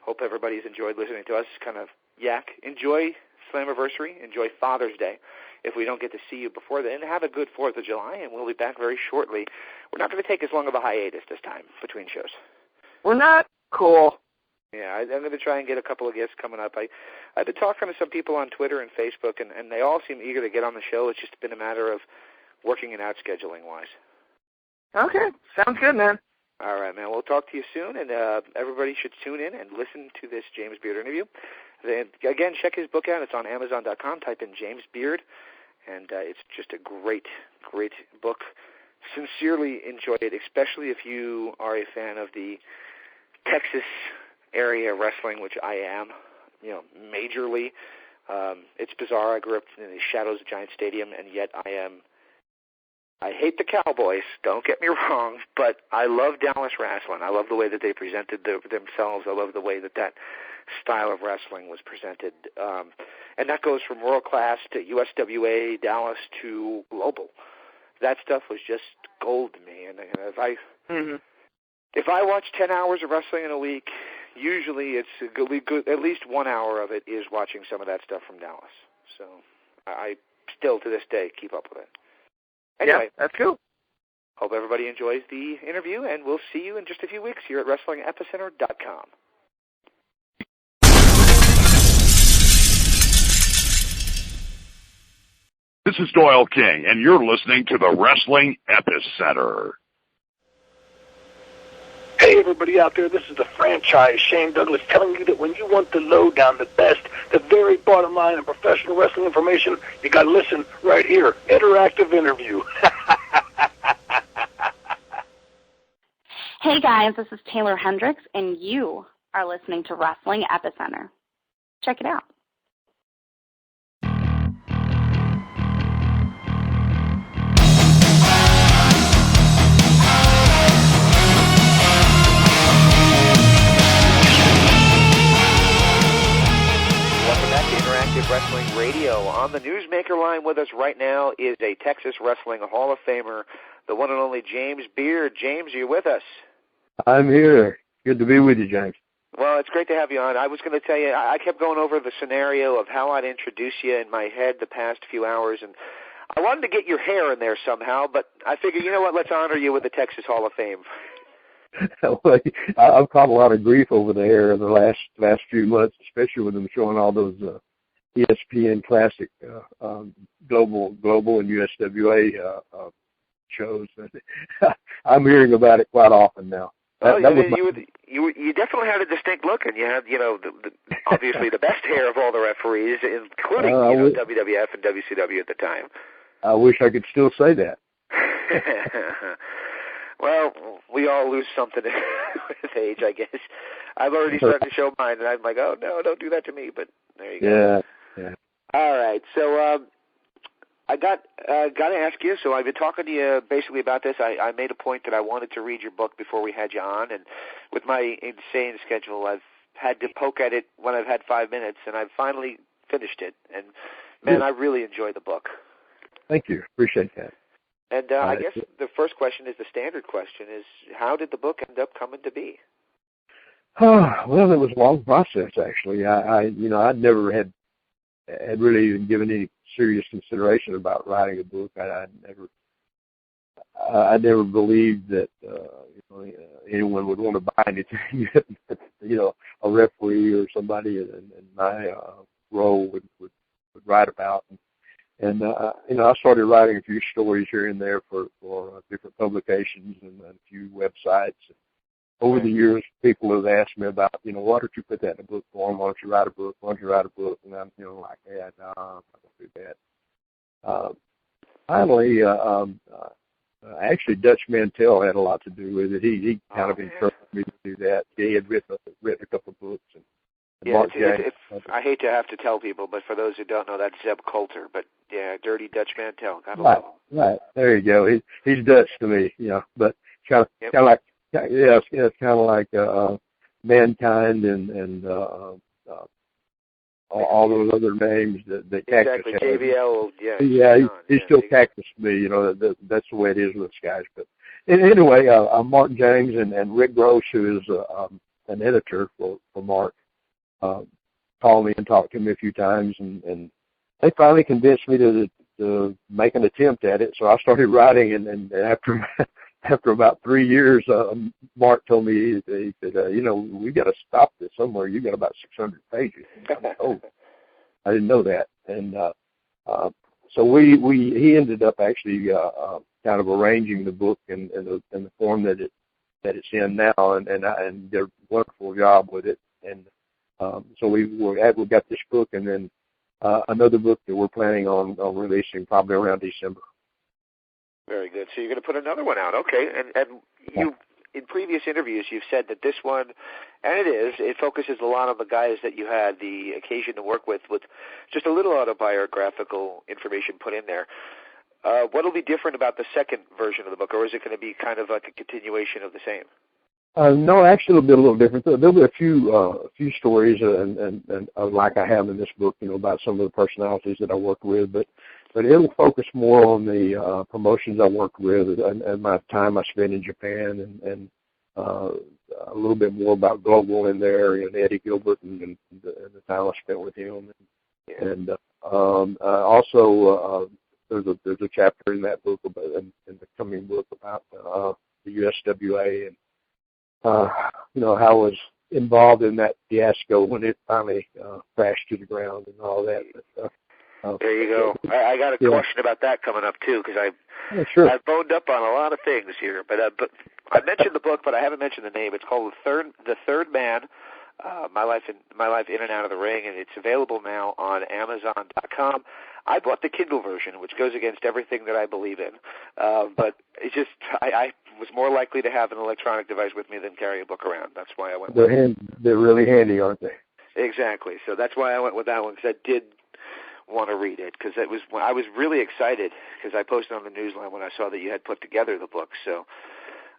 Hope everybody's enjoyed listening to us kind of yak. Enjoy Slammiversary. Enjoy Father's Day. If we don't get to see you before then, have a good 4th of July, and we'll be back very shortly. We're not going to take as long of a hiatus this time between shows. We're not? Cool. Yeah, I'm going to try and get a couple of guests coming up. I've been talking to some people on Twitter and Facebook, and they all seem eager to get on the show. It's just been a matter of working it out scheduling-wise. Okay, sounds good, man. All right, man. We'll talk to you soon, and everybody should tune in and listen to this James Beard interview. Again, check his book out. It's on Amazon.com. Type in James Beard, and it's just a great, great book. Sincerely enjoy it, especially if you are a fan of the Texas area wrestling, which I am, majorly. It's bizarre. I grew up in the shadows of Giant Stadium, and yet I hate the Cowboys, don't get me wrong, but I love Dallas wrestling. I love the way that they presented themselves. I love the way that style of wrestling was presented. And that goes from world class to USWA, Dallas to global. That stuff was just gold to me. And if I watch 10 hours of wrestling in a week, usually it's good, at least 1 hour of it is watching some of that stuff from Dallas. So I still, to this day, keep up with it. Anyway, yeah, that's cool. Hope everybody enjoys the interview, and we'll see you in just a few weeks here at WrestlingEpicenter.com. This is Doyle King, and you're listening to the Wrestling Epicenter. Hey, everybody out there, this is the franchise, Shane Douglas, telling you that when you want the lowdown, the best, the very bottom line of professional wrestling information, you got to listen right here. Interactive interview. Hey, guys, this is Taylor Hendricks, and you are listening to Wrestling Epicenter. Check it out. Wrestling Radio. On the Newsmaker line with us right now is a Texas Wrestling Hall of Famer, the one and only James Beard. James, are you with us? I'm here. Good to be with you, James. Well, it's great to have you on. I was going to tell you, I kept going over the scenario of how I'd introduce you in my head the past few hours, and I wanted to get your hair in there somehow, but I figured, you know what, let's honor you with the Texas Hall of Fame. Well, I've caught a lot of grief over the hair in the last few months, especially with them showing all those ESPN Classic global and USWA shows. I'm hearing about it quite often now. You definitely had a distinct look, and you had, obviously the best hair of all the referees, including WWF and WCW at the time. I wish I could still say that. Well, we all lose something with age, I guess. I've already started to show mine, and I'm like, oh, no, don't do that to me, but there you go. Yeah. All right, so I got to ask you, so I've been talking to you basically about this. I made a point that I wanted to read your book before we had you on, and with my insane schedule, I've had to poke at it when I've had 5 minutes, and I've finally finished it. And, man, I really enjoy the book. Thank you. Appreciate that. And I guess the first question is the standard question, is how did the book end up coming to be? Well, it was a long process, actually. I'd never had really even given any serious consideration about writing a book. I never believed that anyone would want to buy anything that a referee or somebody in my role would write about. And I started writing a few stories here and there for different publications and a few websites. Over the years, people have asked me about, why don't you put that in a book form? Why don't you write a book? Why don't you write a book? And I'm, like, yeah, no, I'm not going to do that. Finally, actually, Dutch Mantell had a lot to do with it. He kind of encouraged me to do that. He had written a couple of books. And Mark James. I hate to have to tell people, but for those who don't know, that's Zeb Coulter. But, yeah, Dirty Dutch Mantell. Gotta love him. Right. There you go. He's Dutch to me, but kind of like, it's kind of like Mankind and all those other names that Cactus exactly. has. JBL, he's still Cactus to me. That's the way it is with guys. But anyway, Mark James and Rick Gross, who is an editor for Mark, called me and talked to me a few times, and they finally convinced me to make an attempt at it. So I started writing, and after about 3 years, Mark told me, he said, we got to stop this somewhere. You got about 600 pages. Oh, I didn't know that. And so he ended up actually kind of arranging the book in the form that it's in now, and did a wonderful job with it. And so we got this book, and then another book that we're planning on releasing probably around December. Very good. So you're going to put another one out, okay? And you, in previous interviews, you've said that this one, and it focuses a lot on the guys that you had the occasion to work with just a little autobiographical information put in there. What will be different about the second version of the book, or is it going to be kind of like a continuation of the same? No, actually, it'll be a little different. There'll be a few stories, and like I have in this book, about some of the personalities that I work with, but it'll focus more on the promotions I worked with and my time I spent in Japan, and a little bit more about Global in there, and Eddie Gilbert and the time I spent with him, and also there's a chapter in that book in the coming book about the USWA and how I was involved in that fiasco when it finally crashed to the ground and all that. But, there you go. I got a question about that coming up too, because I've boned up on a lot of things here. But I mentioned the book, but I haven't mentioned the name. It's called The Third Man: My Life in and Out of the Ring, and it's available now on Amazon.com. I bought the Kindle version, which goes against everything that I believe in. But it's just I was more likely to have an electronic device with me than carry a book around. That's why I went with it. They're really handy, aren't they? Exactly. So that's why I went with that one, because I did want to read it, because I was really excited, because I posted on the newsline when I saw that you had put together the book. So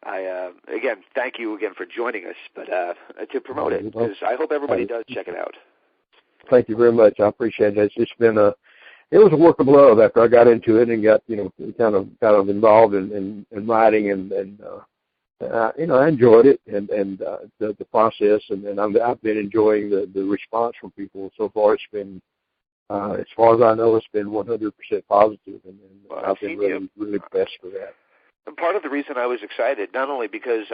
again, thank you again for joining us, but to promote it, because I hope everybody does check it out. Thank you very much. I appreciate it. It's been it was a work of love after I got into it and got kind of involved in writing and I enjoyed it and the process, and I've been enjoying the response from people so far. It's been, as far as I know, it's been 100% positive, and well, I've been really blessed for that. And part of the reason I was excited, not only because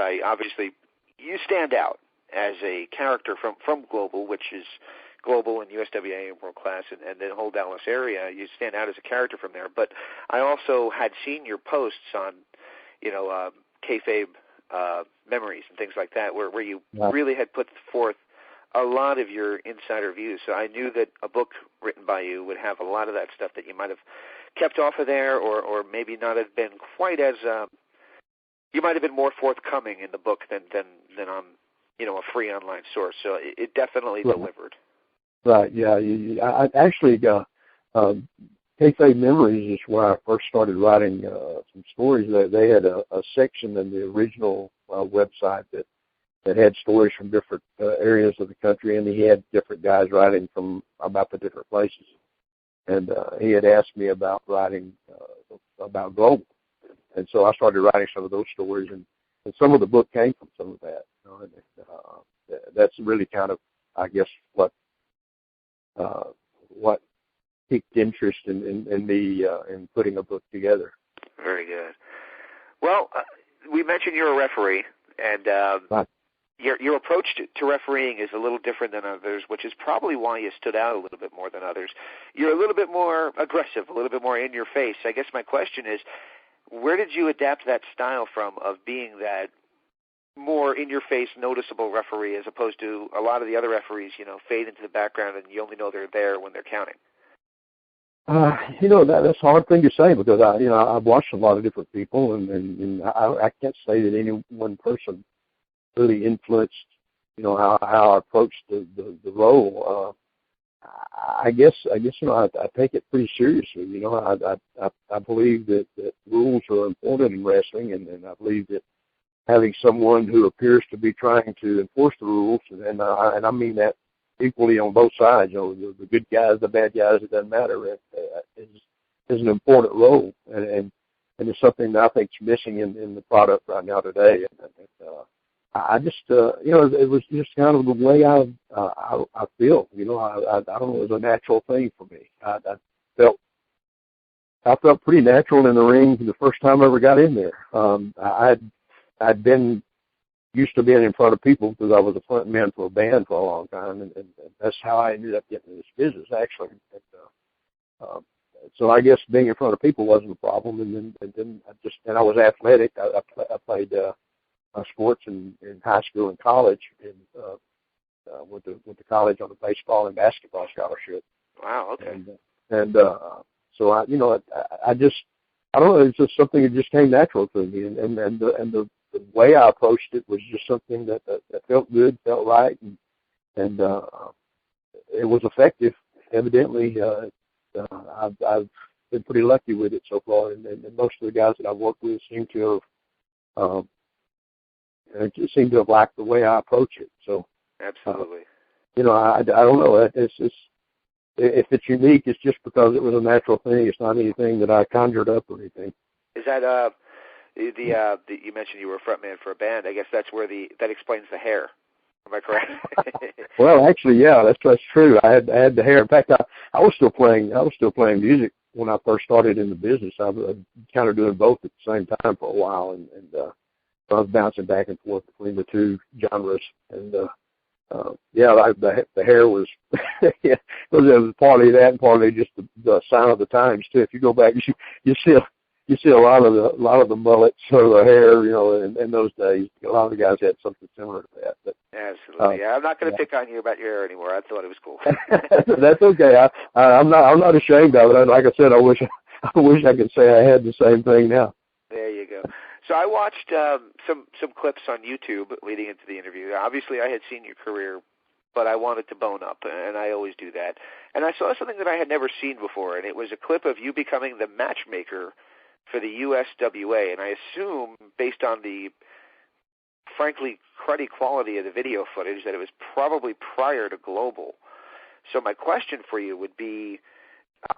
you stand out as a character from Global, which is Global and USWA and World Class and the whole Dallas area, you stand out as a character from there. But I also had seen your posts on, kayfabe memories and things like that, where you really had put forth a lot of your insider views. So I knew that a book written by you would have a lot of that stuff that you might have kept off of there, or maybe not have been quite as you might have been more forthcoming in the book than on a free online source. So it definitely delivered. Right. Yeah. I actually Kayfabe Memories is where I first started writing some stories. They had a section in the original website that had stories from different areas of the country, and he had different guys writing from about the different places. And he had asked me about writing about Global. And so I started writing some of those stories, and some of the book came from some of that. And that's really kind of, I guess, what piqued interest in me in putting a book together. Very good. Well, we mentioned you're a referee, and your approach to refereeing is a little different than others, which is probably why you stood out a little bit more than others. You're a little bit more aggressive, a little bit more in your face. I guess my question is, where did you adapt that style from, of being that more in-your-face, noticeable referee, as opposed to a lot of the other referees, fade into the background and you only know they're there when they're counting? That's a hard thing to say, because I've watched a lot of different people, and I can't say that any one person really influenced, how I approached the role. I guess I take it pretty seriously. I believe that rules are important in wrestling, and I believe that having someone who appears to be trying to enforce the rules, and I mean that equally on both sides, the good guys, the bad guys, it doesn't matter, is an important role, and it's something that I think is missing in the product right now today. And I just, it was just kind of the way I feel. I don't know, it was a natural thing for me. I felt pretty natural in the ring the first time I ever got in there. I'd been used to being in front of people because I was a front man for a band for a long time, and that's how I ended up getting in this business, actually. So I guess being in front of people wasn't a problem, and then I was athletic. I played sports in high school and college, and went to college on a baseball and basketball scholarship. Wow. Okay. So I don't know. It's just something that just came natural to me, and the way I approached it was just something that felt good, felt right, and it was effective. Evidently, I've been pretty lucky with it so far, and most of the guys that I've worked with seem to have liked the way I approach it. So absolutely. I don't know. If it's unique, it's just because it was a natural thing. It's not anything that I conjured up or anything. Is that you mentioned you were a frontman for a band? I guess that's where that explains the hair. Am I correct? Well, actually, yeah, that's true. I had the hair. In fact, I was still playing music when I first started in the business. I was kind of doing both at the same time for a while, and so I was bouncing back and forth between the two genres. And the hair was it was partly that, and partly just the sign of the times too. If you go back, you see a lot of the mullets or the hair, in those days. A lot of the guys had something similar to that. But, absolutely. I'm not going to pick on you about your hair anymore. I thought it was cool. That's okay. I'm not ashamed of it. Like I said, I wish I could say I had the same thing now. There you go. So I watched some clips on YouTube leading into the interview. Obviously, I had seen your career, but I wanted to bone up, and I always do that. And I saw something that I had never seen before, and it was a clip of you becoming the matchmaker for the USWA. And I assume, based on the, frankly, cruddy quality of the video footage, that it was probably prior to Global. So my question for you would be,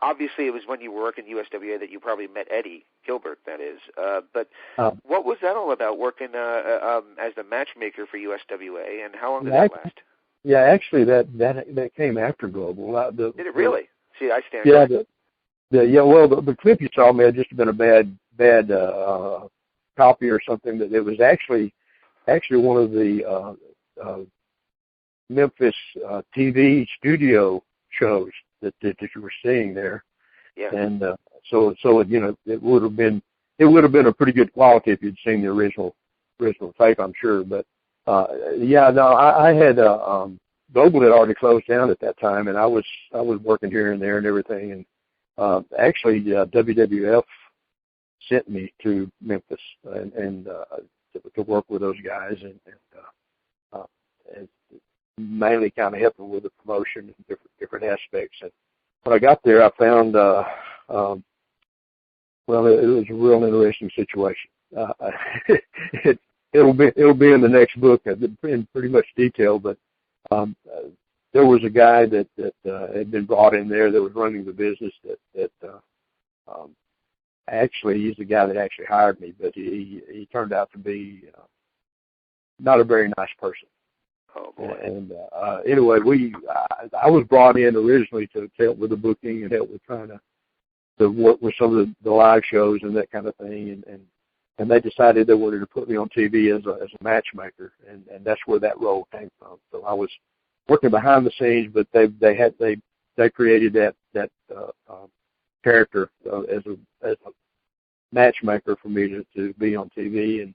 obviously it was when you were working USWA that you probably met Eddie Gilbert, that is. But what was that all about, working as the matchmaker for USWA, and how long did that last? Yeah, actually, that came after Global. Did it really? See, I stand. Yeah, the clip you saw may have just been a bad copy or something. That it was actually one of the Memphis TV studio shows that you were seeing there. Yeah. And so it would have been a pretty good quality if you'd seen the original tape, I'm sure. But I had Global had already closed down at that time, and I was working here and there and everything. And actually, WWF sent me to Memphis and to work with those guys and mainly kind of helping with the promotion and different aspects. And when I got there, I found it was a real interesting situation. It'll be in the next book in pretty much detail, but there was a guy that had been brought in there that was running the business that actually he's the guy that actually hired me, but he turned out to be not a very nice person. Oh boy! And anyway, I was brought in originally to help with the booking and help with trying to work with some of the live shows and that kind of thing, and they decided they wanted to put me on TV as a matchmaker, and that's where that role came from. So I was working behind the scenes, but they created that character as a matchmaker for me to be on TV and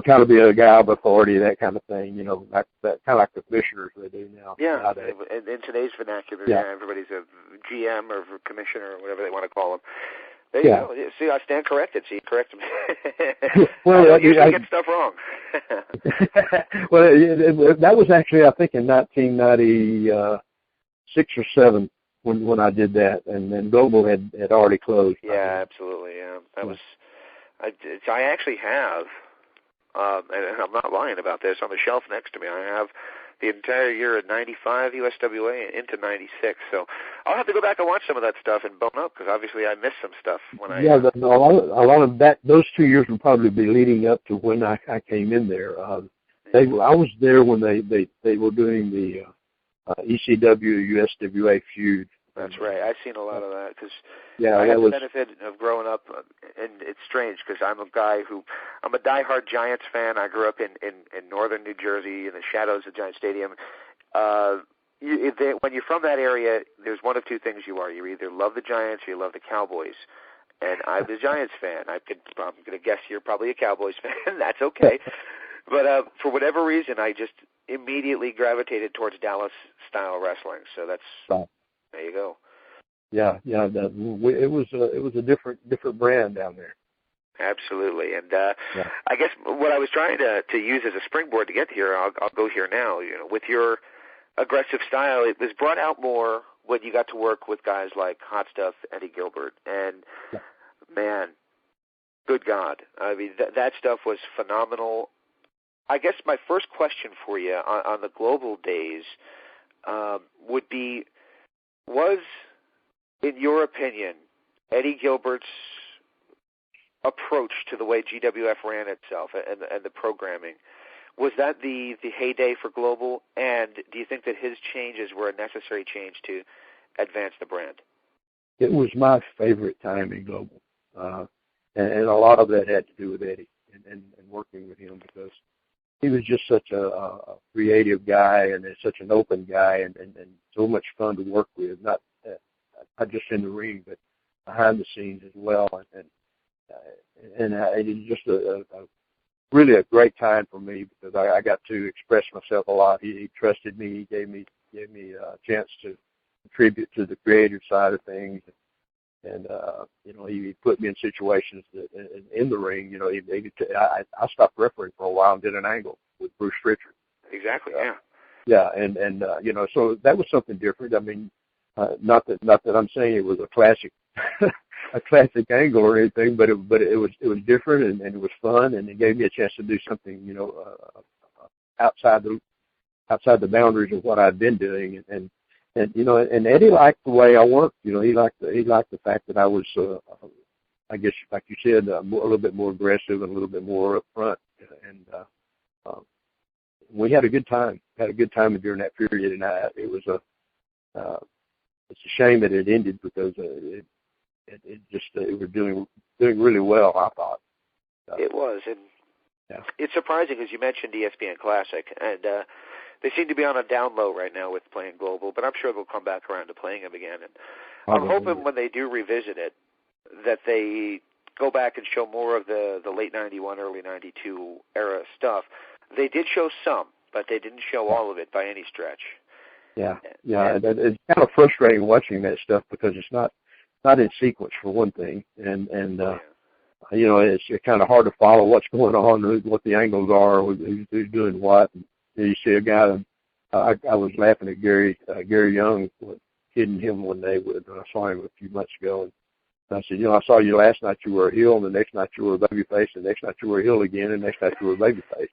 kind of be a guy of authority, that kind of thing, like that, kind of like the commissioners they do now. Yeah, nowadays. in today's vernacular, everybody's a GM or commissioner or whatever they want to call them. There you go. See, I stand corrected. See, you correct me. Well, I don't usually get stuff wrong. Well, that was actually, I think, in 1996 or 7 when I did that, and then Global had already closed. Yeah, absolutely. Yeah, that was. I actually have. And I'm not lying about this, on the shelf next to me, I have the entire year of 95 USWA into 96. So I'll have to go back and watch some of that stuff and bone up, because obviously I missed some stuff when I... Yeah, a lot of that, those 2 years would probably be leading up to when I came in there. I was there when they were doing the ECW USWA feud. That's right. I've seen a lot of that, because I had the benefit of growing up, and it's strange because I'm a diehard Giants fan. I grew up in northern New Jersey in the shadows of Giant Stadium. When you're from that area, there's one of two things you are. You either love the Giants or you love the Cowboys. And I'm a Giants fan. I'm going to guess you're probably a Cowboys fan. That's okay. But for whatever reason, I just immediately gravitated towards Dallas-style wrestling. So that's... Right. There you go. Yeah. It was a different brand down there. Absolutely, and I guess what I was trying to use as a springboard to get here, I'll go here now. With your aggressive style, it was brought out more when you got to work with guys like Hot Stuff, Eddie Gilbert, and man, good God, I mean that stuff was phenomenal. I guess my first question for you on the Global days would be. Was, in your opinion, Eddie Gilbert's approach to the way GWF ran itself and the programming, was that the heyday for Global? And do you think that his changes were a necessary change to advance the brand? It was my favorite time in Global, and a lot of that had to do with Eddie and working with him, because he was just such a creative guy and such an open guy and so much fun to work with, not just in the ring, but behind the scenes as well. And it was just really a great time for me, because I got to express myself a lot. He trusted me. He gave me a chance to contribute to the creative side of things. And he put me in situations that in the ring, I stopped refereeing for a while and did an angle with Bruce Richard. Exactly. Yeah. Yeah, and so that was something different. I mean, not that I'm saying it was a classic angle or anything, but it was different and it was fun, and it gave me a chance to do something outside the boundaries of what I'd been doing, and and Eddie liked the way I worked. He liked the fact that I was, I guess, like you said, a little bit more aggressive and a little bit more upfront. And we had a good time. During that period, and it was it's a shame that it ended because it was doing really well, I thought. It was, and it's surprising, as you mentioned ESPN Classic, and they seem to be on a down low right now with playing Global, but I'm sure they'll come back around to playing them again. And I'm hoping when they do revisit it that they go back and show more of the late 91, early 92 era stuff. They did show some, but they didn't show all of it by any stretch. Yeah. It's kind of frustrating watching that stuff because it's not in sequence, for one thing, and it's kind of hard to follow what's going on, what the angles are, who's doing what. And you see a guy. I was laughing at Gary Young, hitting him one day when I saw him a few months ago, and I said, I saw you last night you were a heel, and the next night you were a babyface, and the next night you were a heel again, and the next night you were a babyface.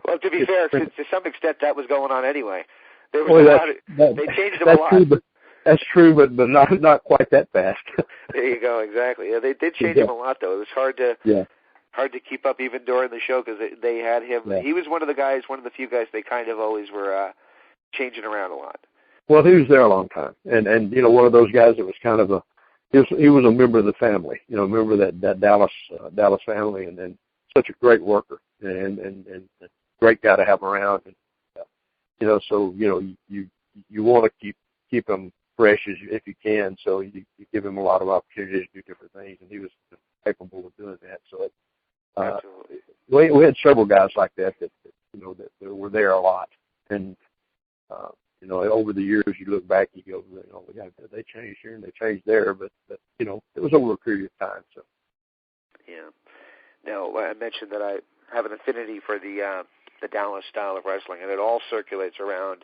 Well, to be fair, to some extent that was going on anyway. They changed them a lot. True, but that's true, but not quite that fast. There you go, exactly. Yeah, they did change him a lot, though. It was hard to keep up even during the show because they had him. Yeah. He was one of the few guys they kind of always were changing around a lot. Well, he was there a long time, and one of those guys that was kind of he was a member of the family, a member of that Dallas family, and then such a great worker and a great guy to have around, and so you want to keep him fresh if you can, so you give him a lot of opportunities to do different things, and he was capable of doing that. So we had several guys like that were there a lot, and over the years you look back, you go, they changed here and they changed there, but it was over a period of time. So yeah. Now I mentioned that I have an affinity for the Dallas style of wrestling, and it all circulates around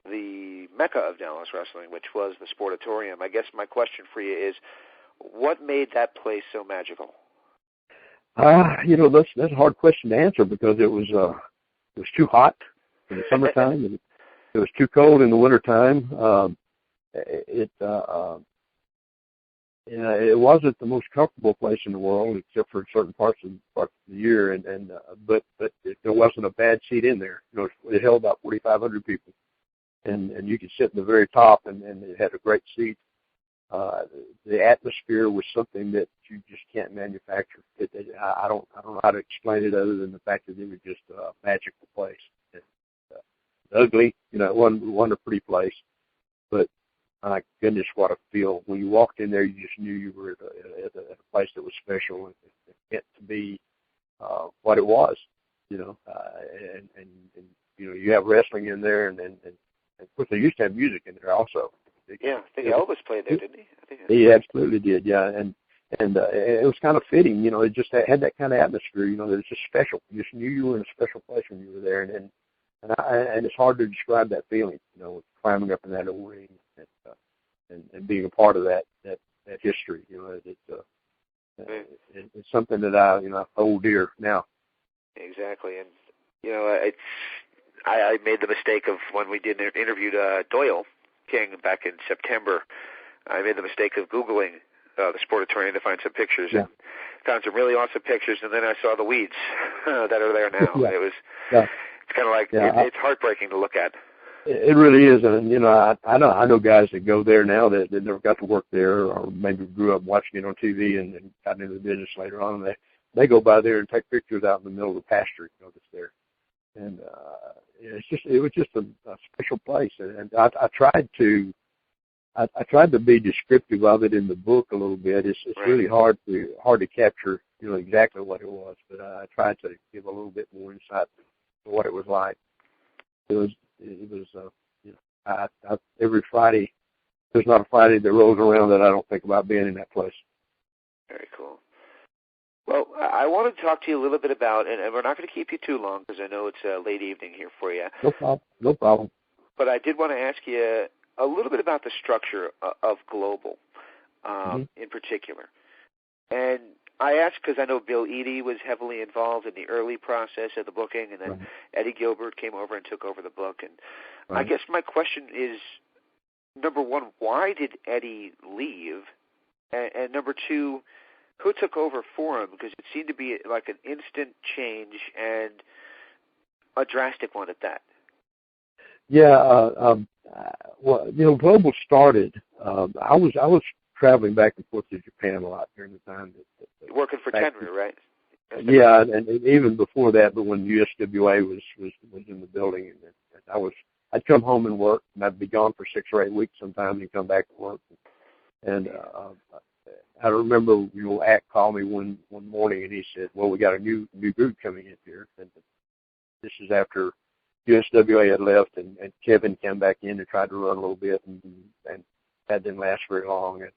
the mecca of Dallas wrestling, which was the Sportatorium. I guess my question for you is, what made that place so magical? That's a hard question to answer because it was too hot in the summertime and it was too cold in the wintertime. It wasn't the most comfortable place in the world except for certain parts of the year, but there wasn't a bad seat in there. It held about 4,500 people. And you could sit in the very top, and it had a great seat. The atmosphere was something that you just can't manufacture. I don't know how to explain it other than the fact that it was just a magical place. Ugly, it wasn't a pretty place, but my goodness, what a feel! When you walked in there, you just knew you were at a place that was special and meant to be what it was. You have wrestling in there, and of course, they used to have music in there also. Yeah, I think Elvis played there, didn't he? He absolutely did, yeah. And it was kind of fitting, it just had that kind of atmosphere, that was just special. You just knew you were in a special place when you were there. And it's hard to describe that feeling, climbing up in that old ring and being a part of that history. It's something that I hold dear now. Exactly. And, I made the mistake of when we interviewed Doyle King back in September. I made the mistake of Googling the Sportatorium to find some pictures and found some really awesome pictures, and then I saw the weeds that are there now. Yeah. It's kind of like it's heartbreaking to look at. It really is, and I know guys that go there now that never got to work there, or maybe grew up watching it on TV and got into the business later on. And they go by there and take pictures out in the middle of the pasture, that's there. And it was just a special place, and I tried to be descriptive of it in the book a little bit. It's really hard to capture exactly what it was, but I tried to give a little bit more insight to what it was like. It was every Friday. There's not a Friday that rolls around that I don't think about being in that place. Very cool. Well, I want to talk to you a little bit about, and we're not going to keep you too long because I know it's a late evening here for you. No problem. But I did want to ask you a little bit about the structure of Global in particular. And I asked because I know Bill Eadie was heavily involved in the early process of the booking, and then Right. Eddie Gilbert came over and took over the book. And Right. I guess my question is, number one, why did Eddie leave? And number two, who took over for him? Because it seemed to be like an instant change and a drastic one at that. Yeah, well, Global started. I was traveling back and forth to Japan a lot during the time that Working for Tenryu, right? Yeah, and even before that, but when USWA was in the building, and I'd come home and work, and I'd be gone for 6 or 8 weeks sometimes, and come back to work. And I remember, Act called me one morning, and he said, "Well, we got a new group coming in here." And this is after USWA had left, and Kevin came back in and tried to run a little bit, and that didn't last very long. And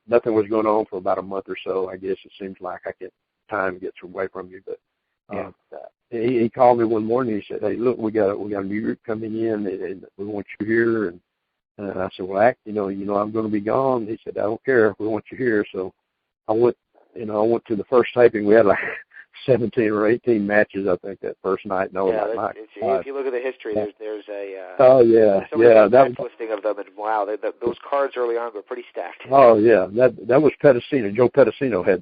nothing was going on for about a month or so. I guess it seems like time gets away from you. But he called me one morning. He said, "Hey, look, we got a new group coming in, and we want you here." And I said, "Well, Act, I'm going to be gone." He said, "I don't care. We want you here." So I went to the first taping. We had like 17 or 18 matches, I think, that first night. If you look at the history, there's a that listing of them, and wow, those cards early on were pretty stacked. Oh yeah, that was Pedicino. Joe Pedicino had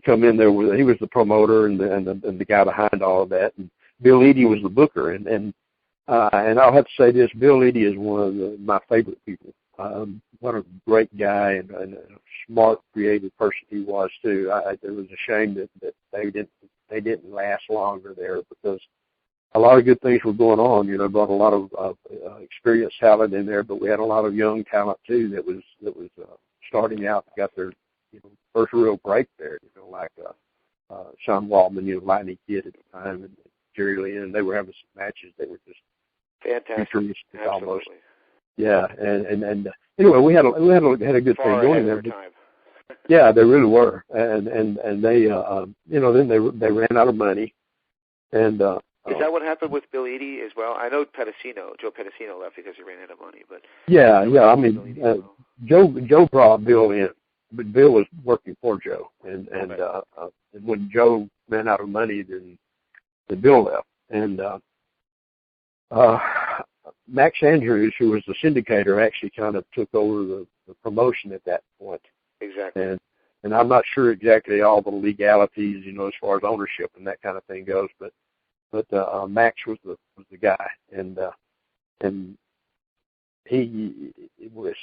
come in there he was the promoter and the guy behind all of that, and Bill Eadie was the booker, and I'll have to say this: Bill Eadie is one of my favorite people. What a great guy and a smart, creative person he was too. It was a shame that they didn't last longer there, because a lot of good things were going on. Brought a lot of experienced talent in there, but we had a lot of young talent too that was starting out, got their first real break there. Like Sean Waldman, Lightning Kid at the time, and Jerry Lee, and they were having some matches. They were just fantastic, almost. Yeah, and anyway, we had a good thing going there. Yeah, they really were, and they then they ran out of money, and is that what happened with Bill Eadie as well? I know Joe Pedicino left because he ran out of money, but yeah. I mean, Joe brought Bill in, but Bill was working for Joe, and when Joe ran out of money, then Bill left, and Max Andrews, who was the syndicator, actually kind of took over the promotion at that point. Exactly. And I'm not sure exactly all the legalities, as far as ownership and that kind of thing goes, but Max was the guy, and he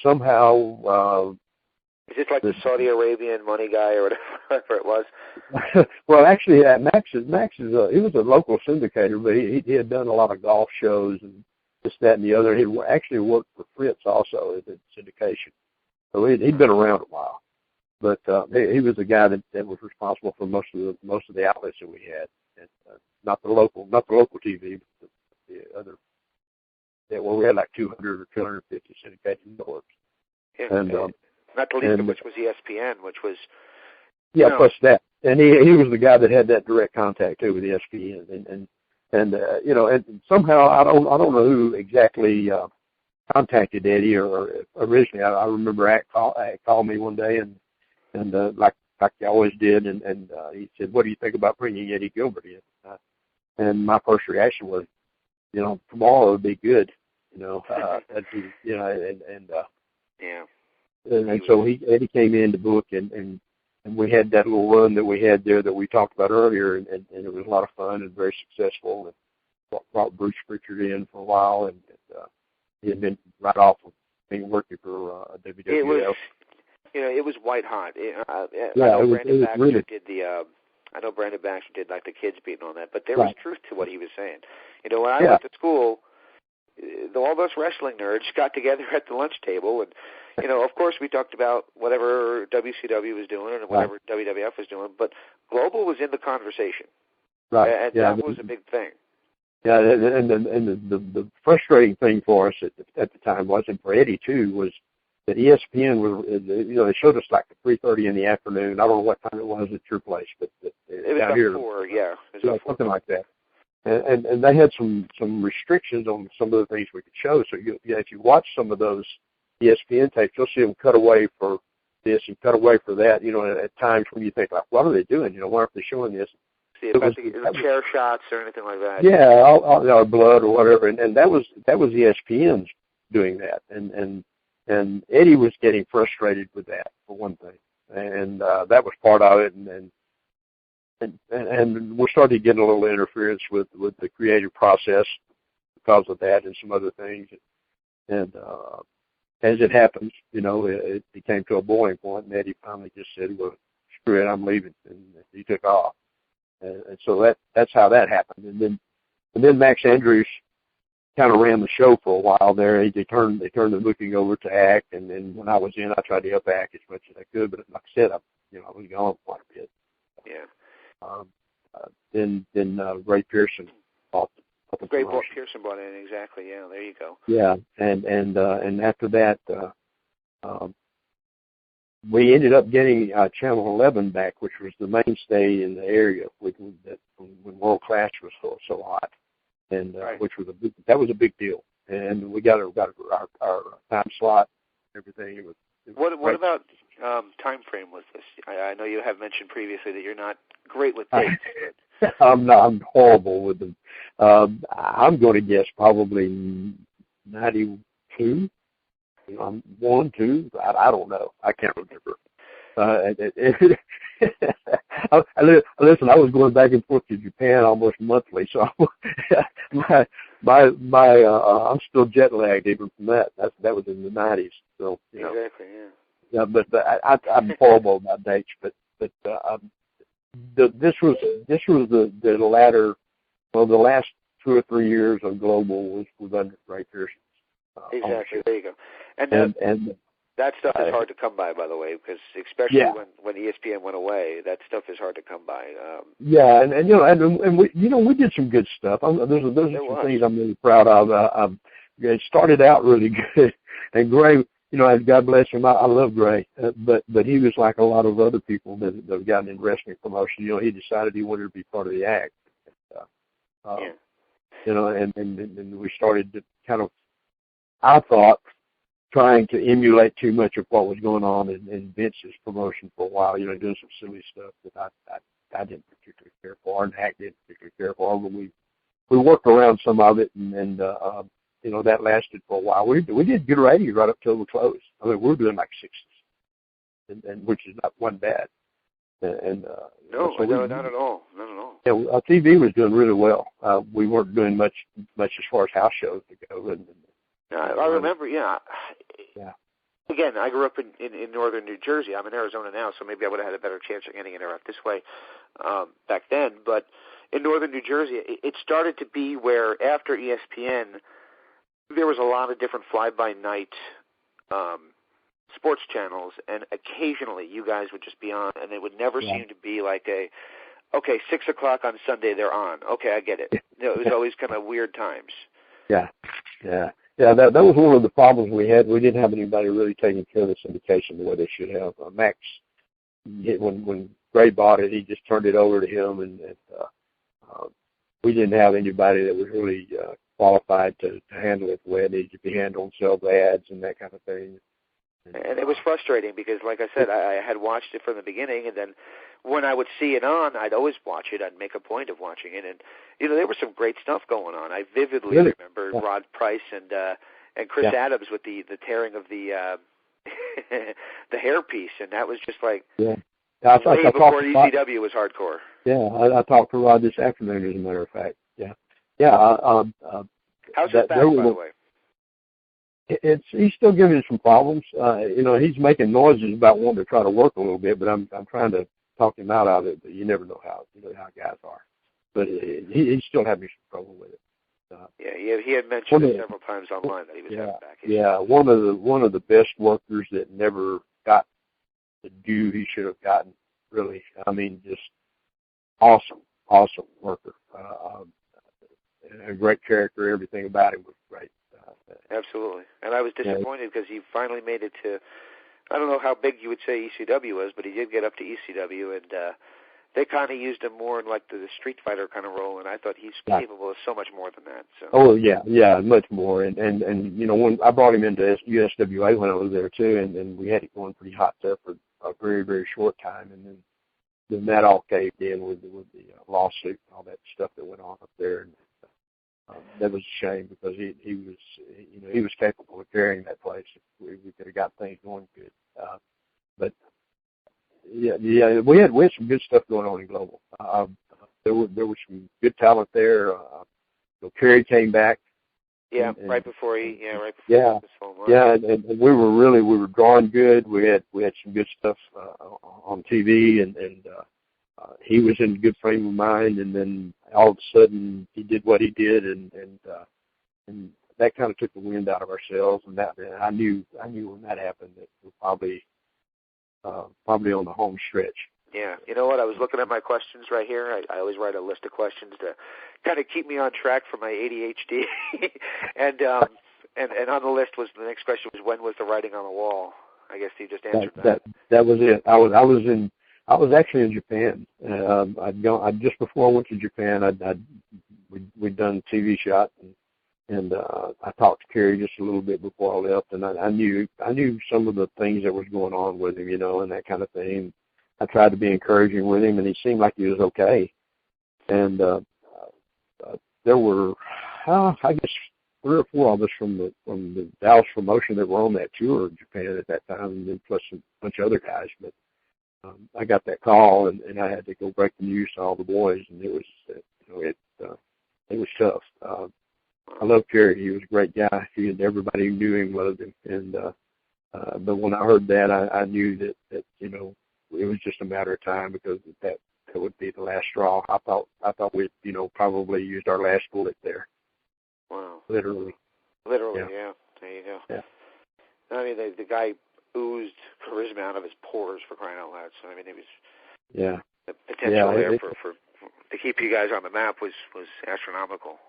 somehow. Is this like the Saudi Arabian money guy or whatever it was? Well, actually, Max is he was a local syndicator, but he had done a lot of golf shows and this, that, and the other. He actually worked for Fritz also as a syndication, so he'd been around a while. But he was the guy that was responsible for most of the outlets that we had, and not the local TV, but the other. Yeah, well, we had like 200 or 250 syndicated networks. Yeah, and not the least of which was ESPN, which was plus that, and he was the guy that had that direct contact too with ESPN, and somehow I don't know who exactly contacted Eddie, or originally I remember Act called me one day and like he always did, and he said, "What do you think about bringing Eddie Gilbert in?" And my first reaction was, tomorrow would be good, that'd be, and so Eddie came in to book, and we had that little run that we had there that we talked about earlier, and it was a lot of fun and very successful. And brought Bruce Pritchard in for a while, and he had been right off of being working for WWF. It was white hot. I know Brandon Baxter did like the kids beating on that, but there was truth to what he was saying. When I went to school, all of us wrestling nerds got together at the lunch table, and of course we talked about whatever WCW was doing and whatever WWF was doing, but Global was in the conversation, and that was a big thing. Yeah, and the frustrating thing for us at the time was, and for Eddie too, was that ESPN was, they showed us like at 3:30 in the afternoon. I don't know what time it was at your place, but it was down about here, 4, yeah, something like that. And they had some restrictions on some of the things we could show. So if you watch some of those ESPN tapes, you'll see them cut away for this and cut away for that. You know, at times when you think like, what are they doing? You know, why aren't they showing this? See, about the chair shots or anything like that. Yeah, or blood or whatever, and that was ESPN's doing that, and Eddie was getting frustrated with that for one thing, and that was part of it, and we're starting to get a little interference with the creative process because of that and some other things, and as it happens, you know, it came to a boiling point, and Eddie finally just said, well, screw it, I'm leaving, and he took off. And so that's how that happened. And then Max Andrews kind of ran the show for a while there. They turned the booking over to Act, and then when I was in, I tried to help Act as much as I could. But like I said, I was gone quite a bit. Yeah. Then Ray Pearson bought the Ray Pearson bought in, exactly. Yeah, there you go. Yeah, and after that, we ended up getting Channel 11 back, which was the mainstay in the area when World Clash was so hot, and right. which was that was a big deal. And we got our time slot, everything. It was what about time frame with this? I know you have mentioned previously that you're not great with dates. But... I'm horrible with them. I'm going to guess probably 92. 1, 2, I don't know. I can't remember. Listen, I was going back and forth to Japan almost monthly, so I'm still jet lagged even from that. That was in the 90s. So you know. Exactly. Yeah. Yeah, but I'm horrible about dates. But this was the latter. Well, the last 2 or 3 years of Global was under Ray Pearson. Exactly. There you go. And that stuff is hard to come by the way, because especially when ESPN went away, that stuff is hard to come by. Yeah, and you know, and we did some good stuff. There's some things I'm really proud of. It started out really good, and Gray, you know, God bless him, I love Gray, but he was like a lot of other people that have gotten in wrestling promotion. You know, he decided he wanted to be part of the Act. You know, and we started to kind of, I thought, trying to emulate too much of what was going on in Vince's promotion for a while, you know, doing some silly stuff that I didn't particularly care for, and Hack didn't particularly care for, but we worked around some of it, and you know, that lasted for a while. We did good radio right up till the close. I mean, we were doing like 60s, and which is not bad. And no, not at all. Yeah, our TV was doing really well. We weren't doing much as far as house shows to go. I remember, Yeah. Again, I grew up in northern New Jersey. I'm in Arizona now, so maybe I would have had a better chance of getting it out this way back then. But in northern New Jersey, it started to be where after ESPN, there was a lot of different fly-by-night sports channels, and occasionally you guys would just be on, and it would never seem to be like okay, 6 o'clock on Sunday they're on. Okay, I get it. You know, it was always kind of weird times. Yeah. That was one of the problems we had. We didn't have anybody really taking care of the syndication the way they should have. Max, when Gray bought it, he just turned it over to him, and we didn't have anybody that was really qualified to handle it the way it needed to be handled, sell the ads and that kind of thing. And it was frustrating because, like I said, I had watched it from the beginning, and then when I would see it on, I'd always watch it. I'd make a point of watching it, and you know, there was some great stuff going on. I vividly remember Rod Price and Chris Adams with the tearing of the the hairpiece, and that was just like way before ECW was hardcore. Yeah, I talked to Rod this afternoon, as a matter of fact. How's his back, by the way? He's still giving us some problems. You know, he's making noises about wanting to try to work a little bit, but I'm trying to talk him out of it. But you never know how guys are. But he's still having some trouble with it. He had mentioned it several times online that he was having back issues. Yeah, one of the best workers that never got the due he should have gotten. Really, I mean, just awesome worker. A great character. Everything about him was great. Absolutely. And I was disappointed because he finally made it to, I don't know how big you would say ECW was, but he did get up to ECW, and They kind of used him more in like the Street Fighter kind of role, and I thought he's capable of so much more than that. So. Oh yeah, much more. And when I brought him into USWA when I was there too, and we had it going pretty hot there for a very, very short time, and then that all caved in with the lawsuit and all that stuff that went on up there. And that was a shame because he was capable of carrying that place. We could have got things going good. But yeah, we had some good stuff going on in Global. There was some good talent there. Kerry came back. Yeah, and right before he and we were drawing good. We had some good stuff on TV, and he was in a good frame of mind. And then all of a sudden he did what he did, and that kind of took the wind out of our sails. And I knew when that happened that we're probably on the home stretch. Yeah, you know what? I was looking at my questions right here. I always write a list of questions to kind of keep me on track for my ADHD. and on the list was the next question was, when was the writing on the wall? I guess you just answered that. That was it. I was actually in Japan. Just before I went to Japan, we'd done a TV shot, and I talked to Kerry just a little bit before I left, and I knew some of the things that was going on with him, and that kind of thing. I tried to be encouraging with him, and he seemed like he was okay. And there were, I guess, 3 or 4 of us from the Dallas promotion that were on that tour in Japan at that time, and then plus a bunch of other guys. But I got that call, and I had to go break the news to all the boys, and it was tough. I love Kerry. He was a great guy. Everybody who knew him loved him. And but when I heard that, I knew that it was just a matter of time, because that would be the last straw. I thought we'd probably used our last bullet there. Wow. Literally, yeah. There you go. Yeah. I mean, the guy oozed charisma out of his pores, for crying out loud. So I mean, it was the potential there for to keep you guys on the map was astronomical.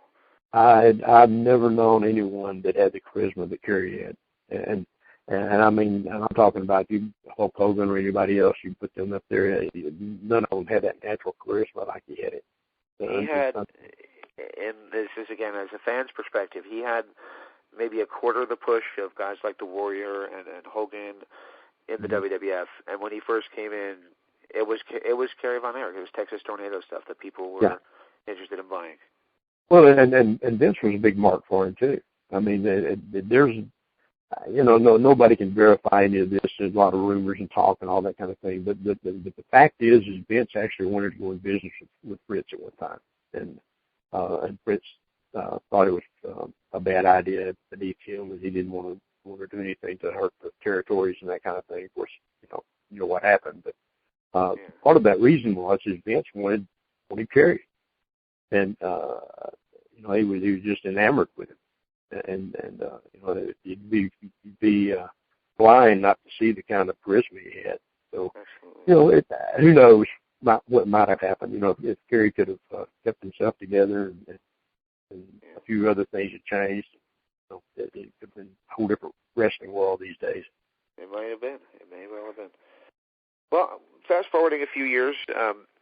I've never known anyone that had the charisma that Kerry had, and I mean, I'm talking about you, Hulk Hogan or anybody else. You put them up there, none of them had that natural charisma like he had it. He had, and this is again as a fan's perspective, he had maybe a quarter of the push of guys like the Warrior and Hogan in the WWF. And when he first came in, it was Kerry Von Erich. It was Texas Tornado stuff that people were interested in buying. Well, and Vince was a big mark for him too. I mean, there's, nobody can verify any of this. There's a lot of rumors and talk and all that kind of thing. But the fact is Vince actually wanted to go in business with Fritz at one time, and Fritz thought it was a bad idea beneath him, and he didn't want to do anything to hurt the territories and that kind of thing. Of course, you know what happened. But part of that reason was Vince wanted Kerry, and he was just enamored with him. And you'd be blind not to see the kind of charisma he had. So, who knows what might have happened. If Kerry could have kept himself together and a few other things had changed, it could have been a whole different wrestling world these days. It might have been. It may well have been. Well, fast forwarding a few years,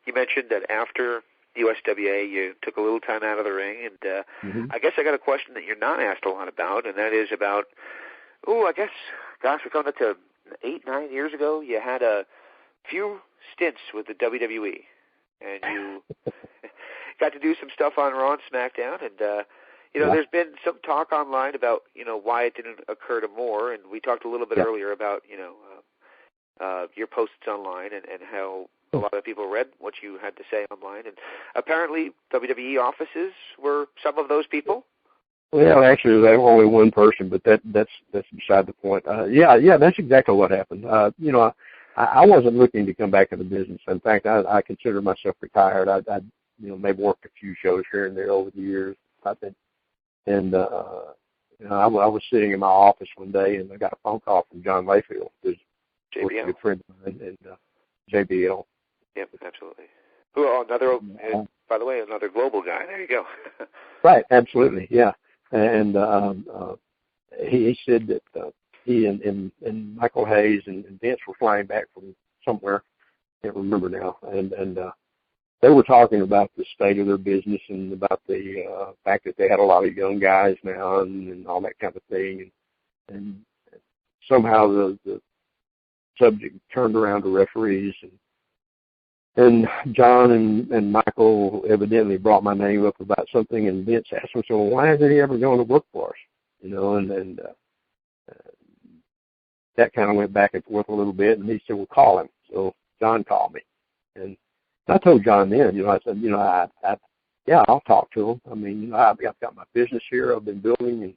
you mentioned that after USWA, you took a little time out of the ring, and I guess I got a question that you're not asked a lot about, and that is about, we're coming up to 8-9 years ago, you had a few stints with the WWE, and you got to do some stuff on Raw and SmackDown, and, there's been some talk online about, why it didn't occur to more, and we talked a little bit earlier about, your posts online and how a lot of people read what you had to say online, and apparently WWE offices were some of those people. Well, actually, there was only one person, but that's beside the point. That's exactly what happened. I wasn't looking to come back in the business. In fact, I consider myself retired. I maybe worked a few shows here and there over the years. I was sitting in my office one day, and I got a phone call from John Layfield, who's a good friend of mine, and JBL. Yep, absolutely. By the way, another global guy. There you go. Right, absolutely, yeah. And he said that he and Michael Hayes and Vince were flying back from somewhere, can't remember now, and they were talking about the state of their business and about the fact that they had a lot of young guys now and all that kind of thing. And somehow the subject turned around to referees. And John and Michael evidently brought my name up about something, and Vince asked him, so why isn't he ever going to work for us? And that kind of went back and forth a little bit, and he said, well, call him. So John called me. And I told John then, I said, yeah, I'll talk to him. I mean, I've got my business here I've been building, and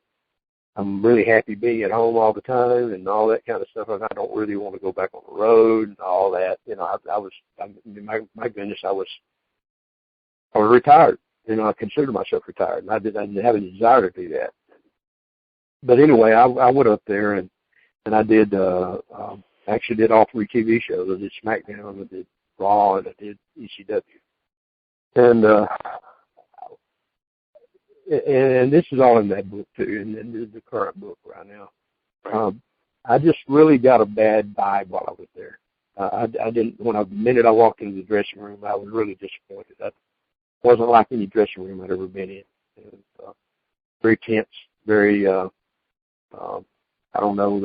I'm really happy being at home all the time and all that kind of stuff. And I don't really want to go back on the road and all that. My goodness, I was retired. I consider myself retired, and I didn't have any desire to do that. But anyway, I went up there and I did actually did all 3 TV shows. I did SmackDown, I did Raw, and I did ECW. And this is all in that book too, and the current book right now. I just really got a bad vibe while I was there. I didn't. The minute I walked into the dressing room, I was really disappointed. That wasn't like any dressing room I'd ever been in. It was very tense, very. I don't know.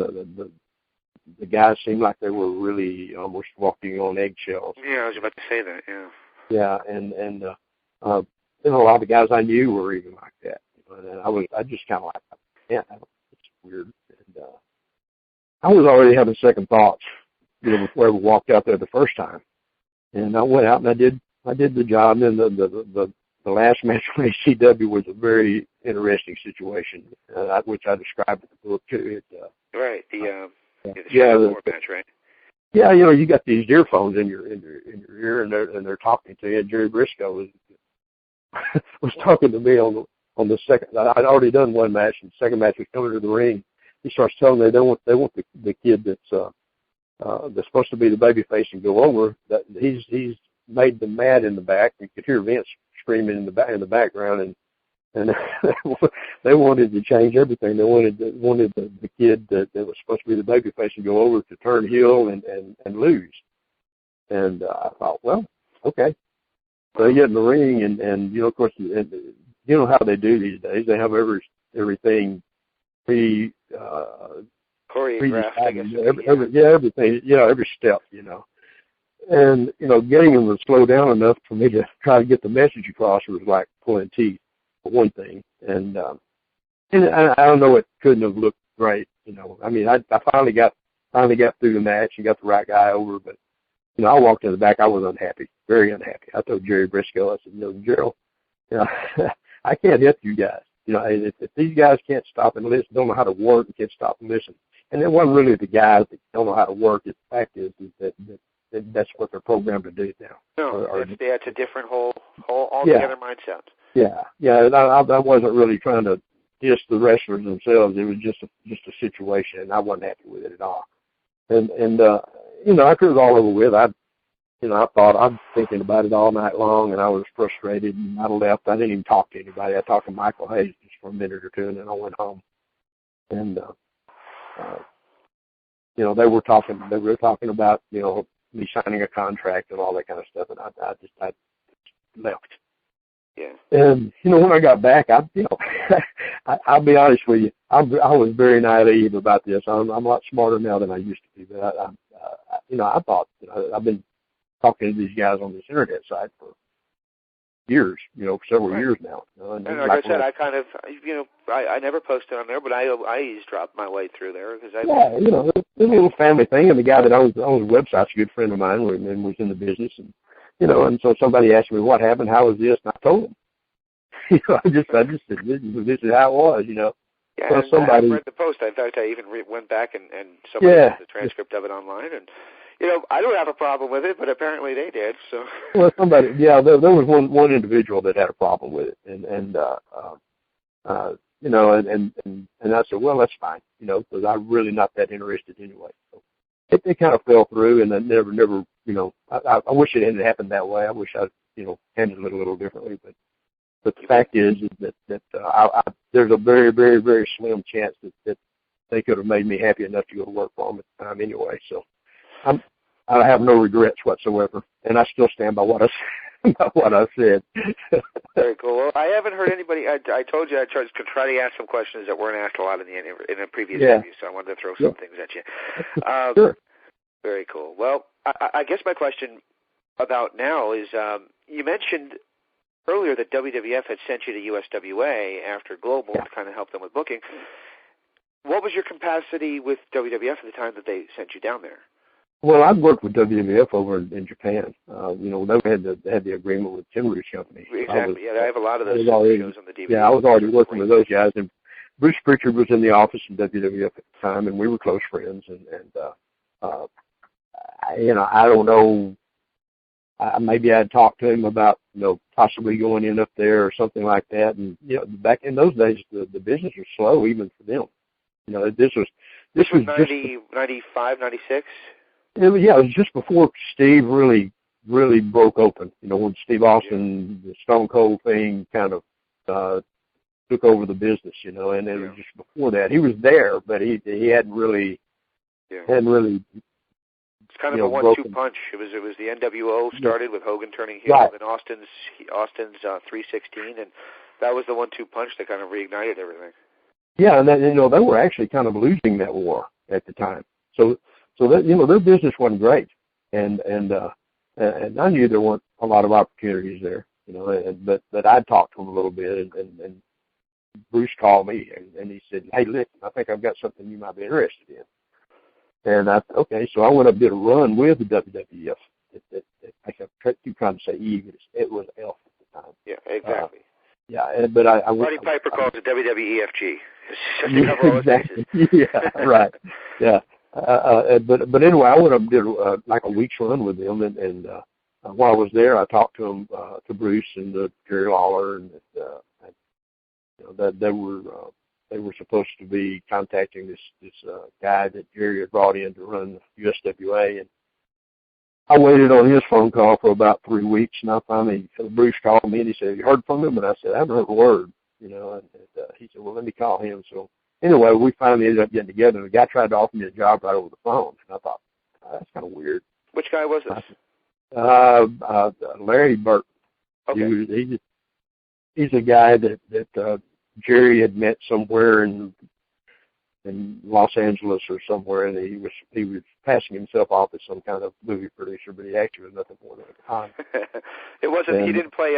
The guys seemed like they were really almost walking on eggshells. Yeah, I was about to say that. Yeah. Yeah, and a lot of the guys I knew were even like that. And I just kind of like, yeah, it's weird. And I was already having second thoughts, before we walked out there the first time. And I went out and I did the job. And then the last match for ACW was a very interesting situation, which I described in the book too. Right. The match, right? Yeah, you got these earphones in your ear, and they're talking to you. And Jerry Briscoe was talking to me on the second. I'd already done one match, and the second match was coming to the ring. He starts telling me they want the kid that's supposed to be the babyface and go over. That he's made them mad in the back. You could hear Vince screaming in the background, and they wanted to change everything. They wanted the kid that was supposed to be the babyface and go over to turn heel and lose. And I thought, well, okay. So they get in the ring, and of course, how they do these days. They have everything choreographed. I guess. Everything. Every step. And getting them to slow down enough for me to try to get the message across was like pulling teeth, for one thing. And I don't know, it couldn't have looked great. I mean, I finally got through the match and got the right guy over, but. I walked in the back. I was unhappy, very unhappy. I told Jerry Briscoe, I said, Gerald, I can't help you guys. If these guys can't stop and listen, don't know how to work, and can't stop and listen. And it wasn't really the guys that don't know how to work. The fact is that that's what they're programmed to do now. No, it's a different whole altogether mindset. Yeah. I wasn't really trying to diss the wrestlers themselves. It was just a situation, and I wasn't happy with it at all. And after it was all over with, I thought I'm thinking about it all night long, and I was frustrated, and I left. I didn't even talk to anybody. I talked to Michael Hayes just for a minute or two, and then I went home. And they were talking about me signing a contract and all that kind of stuff, and I just left. Yeah. And when I got back, I'll be honest with you, I was very naive about this. I'm a lot smarter now than I used to be, but I thought I've been talking to these guys on this internet site for years, several years now. And like I said, I kind of, I never posted on there, but I eavesdropped my way through there because it's a little family thing, and the guy that owns the website's a good friend of mine and was in the business, and so somebody asked me what happened, how was this, and I told them. I just said this is how it was, Yeah, so somebody I read the post. In fact, I even went back and somebody had the transcript of it online, and I don't have a problem with it, but apparently they did. So well, somebody, there was one individual that had a problem with it, and I said, well, that's fine, because I'm really not that interested anyway. So it kind of fell through, and I never, I wish it hadn't happened that way. I wish I'd, handled it a little differently, but the fact is that there's a very, very, very slim chance that they could have made me happy enough to go to work for them at the time anyway. So I have no regrets whatsoever, and I still stand by what I about what I said. Very cool. Well, I haven't heard anybody. I told you I tried to try to ask some questions that weren't asked a lot in the previous interview, so I wanted to throw some things at you. Sure. Very cool. Well, I guess my question about now is you mentioned earlier that WWF had sent you to USWA after Global to kind of help them with booking. What was your capacity with WWF at the time that they sent you down there? Well, I've worked with WWF over in Japan. They had the agreement with Timber's company. Exactly. I have a lot of those shows on the DVD. Yeah, I was already working with those guys, and Bruce Pritchard was in the office in WWF at the time, and we were close friends. I don't know. Maybe I'd talked to him about possibly going in up there or something like that. And back in those days, the business was slow even for them. This was 95, 96. It was just before Steve really broke open. When Steve Austin, the Stone Cold thing, kind of took over the business. And it was just before that. He was there, but he hadn't really. It's kind of a 1-2 punch. It was the NWO started with Hogan turning heel, and Austin's 316, and that was the 1-2 punch that kind of reignited everything. Yeah, and they were actually kind of losing that war at the time. So that their business wasn't great, and I knew there weren't a lot of opportunities there. But I talked to him a little bit, and Bruce called me and he said, "Hey, listen, I think I've got something you might be interested in." And I said, okay, so I went up and did a run with the WWF. I keep trying to say E, but it was F at the time. Yeah, exactly. But I Roddy Piper calls it WWEFG. Exactly. Yeah, right. Yeah. But anyway, I went up and did like a week's run with them, and while I was there, I talked to him, to Bruce and Jerry Lawler, and that they were supposed to be contacting this guy that Jerry had brought in to run USWA, and I waited on his phone call for about 3 weeks, and I finally, Bruce called me and he said, "Have you heard from him?" And I said, "I haven't heard a word." And he said, "Well, let me call him." So anyway, we finally ended up getting together, and the guy tried to offer me a job right over the phone, and I thought, that's kind of weird. Which guy was this? Larry Burton. Okay. He's a guy that Jerry had met somewhere in Los Angeles or somewhere, and he was passing himself off as some kind of movie producer, but he actually was nothing more than a con. It wasn't. He didn't play.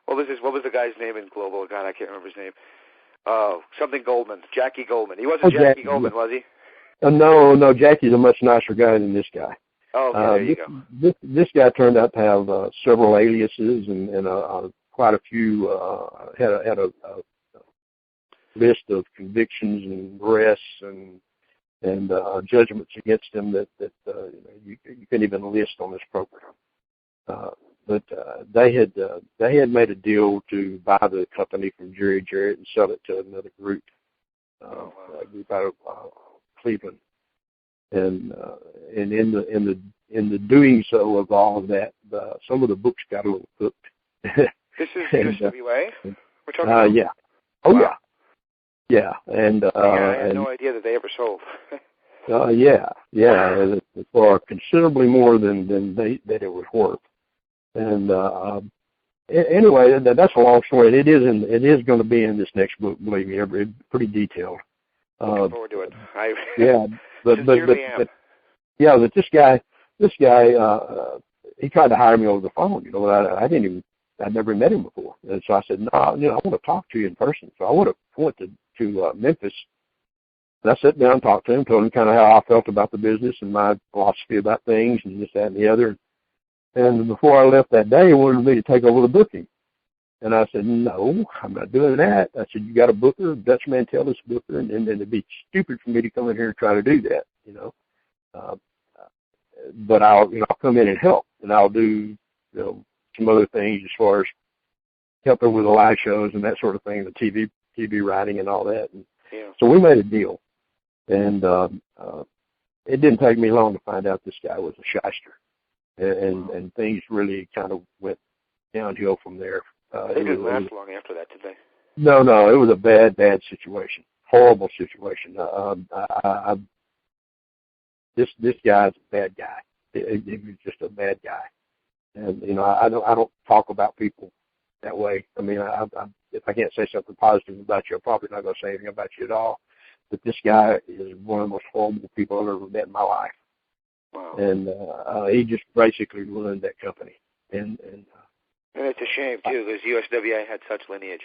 What was the guy's name in Global? God, I can't remember his name. Oh, something Goldman. Jackie Goldman. He wasn't Jackie Goldman, was he? No. Jackie's a much nicer guy than this guy. Oh, okay, there you go. This guy turned out to have several aliases and quite a few. Had a list of convictions and arrests and judgments against him that you couldn't even list on this program. But they had made a deal to buy the company from Jerry Jarrett and sell it to another group, a group out of Cleveland. And in the doing so of all of that, some of the books got a little cooked. This is USWA we're talking about? Yeah. Oh, wow. Yeah. And I had no idea that they ever sold. Yeah. For considerably more than that it was worth. And anyway, that's a long story. It is going to be in this next book. Believe me, it's pretty detailed. Looking forward to it. But this guy, he tried to hire me over the phone. I'd never met him before, and so I said, no, I want to talk to you in person. So I went to Memphis. And I sat down and talked to him, told him kind of how I felt about the business and my philosophy about things and this, that, and the other. And before I left that day, he wanted me to take over the booking. And I said, no, I'm not doing that. I said, you got a booker, Dutch Mantel's booker, and it'd be stupid for me to come in here and try to do that, But I'll come in and help, and I'll do, some other things as far as help her with the live shows and that sort of thing, the TV writing and all that. And so we made a deal. And it didn't take me long to find out this guy was a shyster. And things really kind of went downhill from there. They didn't last long after that, did they? No, it was a bad situation. Horrible situation. This guy's a bad guy. He was just a bad guy. And I don't talk about people that way. I mean, if I can't say something positive about you, I'm probably not going to say anything about you at all. But this guy is one of the most horrible people I've ever met in my life. Wow. And he just basically ruined that company. And it's a shame too, because USWA had such lineage.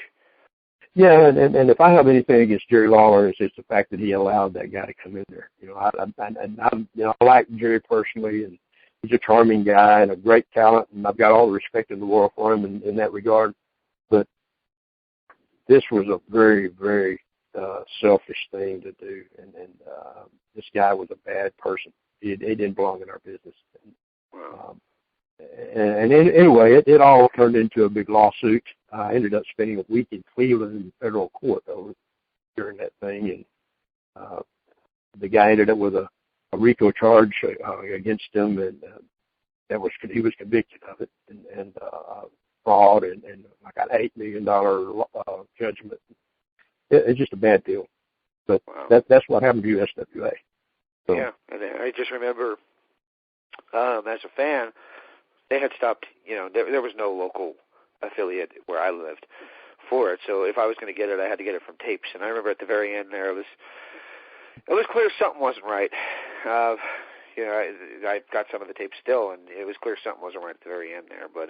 Yeah, and if I have anything against Jerry Lawler, it's just the fact that he allowed that guy to come in there. I like Jerry personally, and he's a charming guy and a great talent, and I've got all the respect in the world for him in that regard. But this was a very, very selfish thing to do, and this guy was a bad person. He didn't belong in our business. And anyway, it all turned into a big lawsuit. I ended up spending a week in Cleveland in federal court during that thing, and the guy ended up with a RICO charge against him, and he was convicted of it, and fraud, and I got $8 million judgment. It's just a bad deal, but that's what happened to USWA. So, yeah, and I just remember as a fan, they had stopped. There was no local affiliate where I lived for it, so if I was going to get it, I had to get it from tapes. And I remember at the very end there, it was clear something wasn't right. I got some of the tapes still, and it was clear something wasn't right at the very end there. But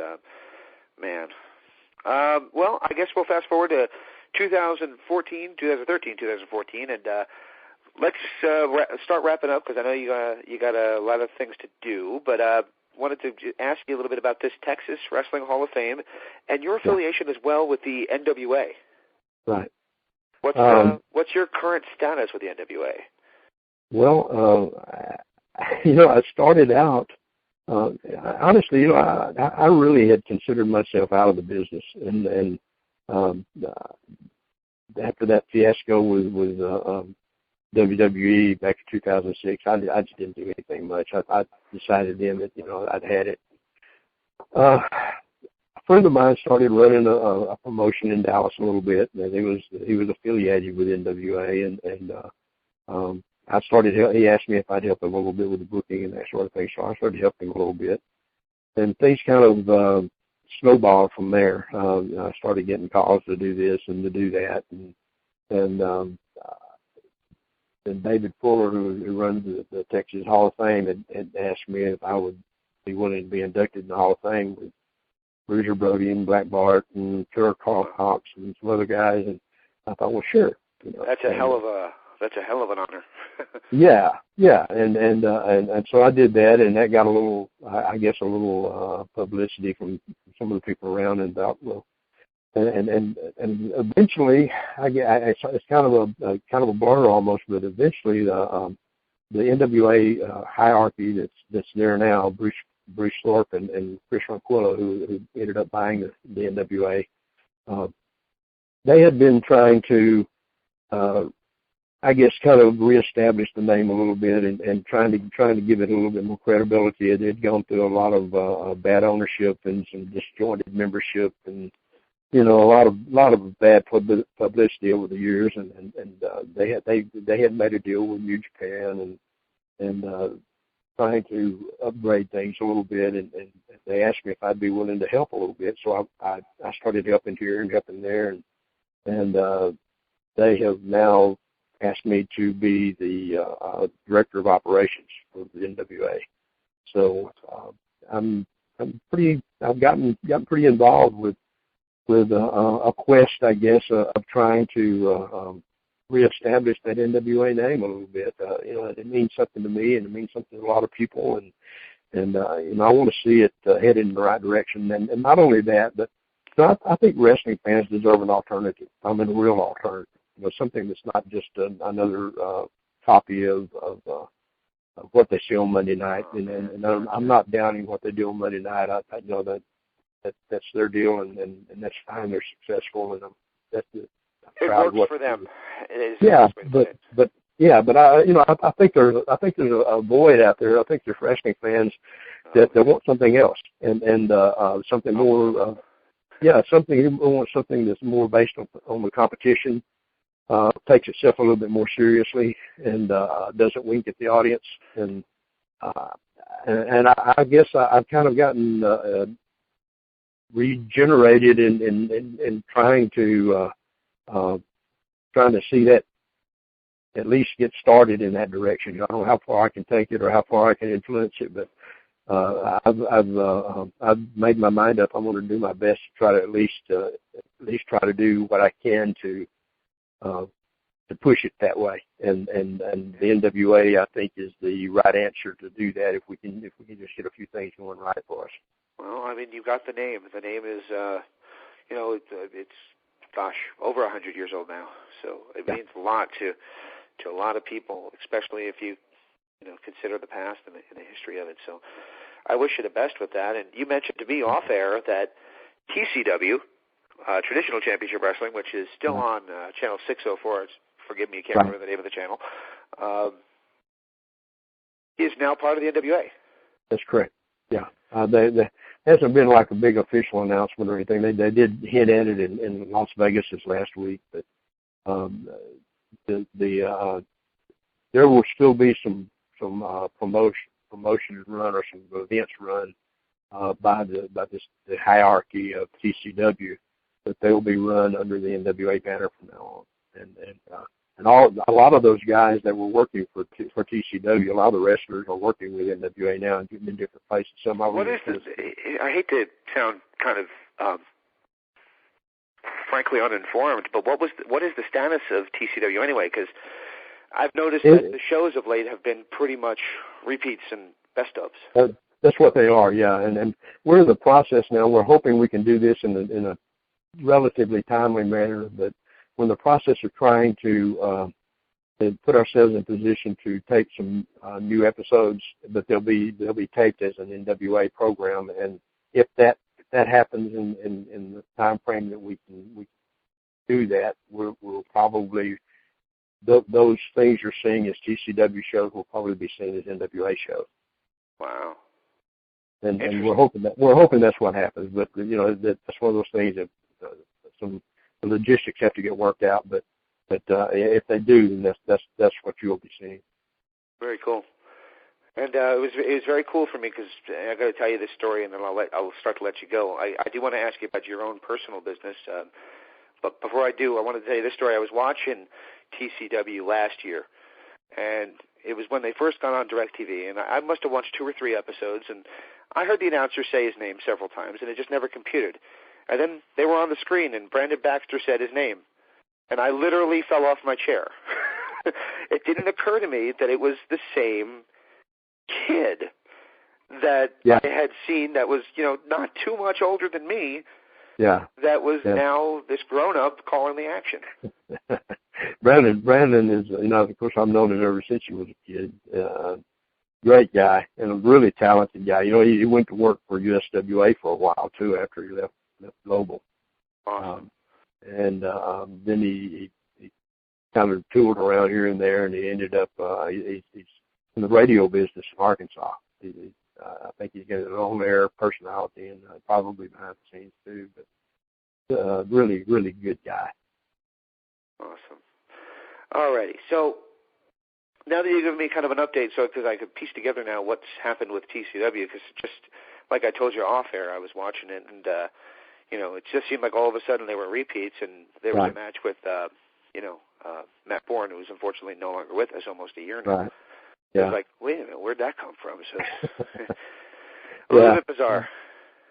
man, well, I guess we'll fast forward to 2013, 2014, and let's start wrapping up, because I know you got a lot of things to do, but wanted to ask you a little bit about this Texas Wrestling Hall of Fame and your affiliation as well with the NWA. Right. What's your current status with the NWA? Well, I started out, honestly, I really had considered myself out of the business, and after that fiasco with WWE back in 2006, I just didn't do anything much. I decided then that I'd had it. A friend of mine started running a promotion in Dallas a little bit, and he was affiliated with NWA, and I started. He asked me if I'd help him a little bit with the booking and that sort of thing, so I started helping him a little bit, and things kind of snowballed from there. I started getting calls to do this and to do that, and David Fuller, who runs the Texas Hall of Fame, had asked me if I would be willing to be inducted in the Hall of Fame with Bruiser Brody and Black Bart and Killer Carl Cox and some other guys, and I thought, well, sure. That's a hell of an honor. Yeah, and so I did that, and that got a little publicity from some of the people around, and thought, well. And eventually, it's kind of a blur almost, but eventually the NWA hierarchy that's there now, Bruce Thorpe and Chris Ronquillo, who ended up buying the NWA, they had been trying to, kind of reestablish the name a little bit and trying to give it a little bit more credibility. It had gone through a lot of bad ownership and some disjointed membership and a lot of bad publicity over the years, and they had made a deal with New Japan and trying to upgrade things a little bit, and they asked me if I'd be willing to help a little bit, so I started helping here and helping there, and they have now asked me to be the director of operations for the NWA. So I've gotten pretty involved with a quest, I guess, of trying to reestablish that NWA name a little bit. It means something to me, and it means something to a lot of people, and I want to see it headed in the right direction. And not only that, but I think wrestling fans deserve an alternative. I mean, a real alternative. Something that's not just another copy of what they see on Monday night. And I'm not downing what they do on Monday night. I know that's their deal, and that's fine. They're successful, and that's it. It works for them. It is. Yeah, but I think there's a void out there. I think there's wrestling fans that want something else and something more. Something that's more based on the competition. Takes itself a little bit more seriously and doesn't wink at the audience. And I guess I've kind of gotten regenerated in trying to see that at least get started in that direction. I don't know how far I can take it or how far I can influence it, but I've made my mind up. I'm going to do my best to try to at least try to do what I can to push it that way. And the NWA, I think, is the right answer to do that if we can just get a few things going right for us. Well, I mean, you got the name. The name is, it's gosh, over 100 years old now. So it means a lot to a lot of people, especially if you consider the past and the history of it. So I wish you the best with that. And you mentioned to me off air that TCW, Traditional Championship Wrestling, which is still on channel 604. Forgive me, I can't remember the name of the channel. Is now part of the NWA. That's correct. Yeah. There hasn't been like a big official announcement or anything. They did hint at it in Las Vegas this last week, but there will still be some promotions run or some events run by the hierarchy of TCW, but they will be run under the NWA banner from now on. And a lot of those guys that were working for TCW, a lot of the wrestlers are working with NWA now and in different places. Some of them. I hate to sound kind of frankly uninformed, but what is the status of TCW anyway? Because I've noticed that the shows of late have been pretty much repeats and best ofs. That's what they are, yeah. And we're in the process now. We're hoping we can do this in a relatively timely manner, but we're in the process of trying to put ourselves in position to take some new episodes, but they'll be taped as an NWA program. And if that happens in the time frame that we can do that, we'll probably those things you're seeing as TCW shows will probably be seen as NWA shows. Wow. And we're hoping that's what happens. But that's one of those things that some logistics have to get worked out. But if they do, then that's what you'll be seeing. Very cool. And it was very cool for me because I got to tell you this story, and then I'll start to let you go. I do want to ask you about your own personal business, but before I do, I want to tell you this story. I was watching TCW last year, and it was when they first got on DirecTV, and I must have watched 2 or 3 episodes, and I heard the announcer say his name several times, and it just never computed. And then they were on the screen, and Brandon Baxter said his name, and I literally fell off my chair. It didn't occur to me that it was the same kid that I had seen that was, not too much older than me. Yeah. That was now this grown-up calling the action. Brandon is, of course, I've known him ever since he was a kid. Great guy and a really talented guy. He went to work for USWA for a while, too, after he left Global. Awesome. Then he kind of toured around here and there, and he ended up, he's in the radio business in Arkansas. I think he's got an on-air personality and probably behind the scenes, too, but really, really good guy. Awesome. All righty. So now that you've given me kind of an update, because I could piece together now what's happened with TCW, because just like I told you off air, I was watching it, and, it just seemed like all of a sudden they were repeats, and there was a match with, Matt Bourne, who's unfortunately no longer with us almost a year now. Right. Yeah. I was like, wait a minute, where'd that come from? So a little bit bizarre.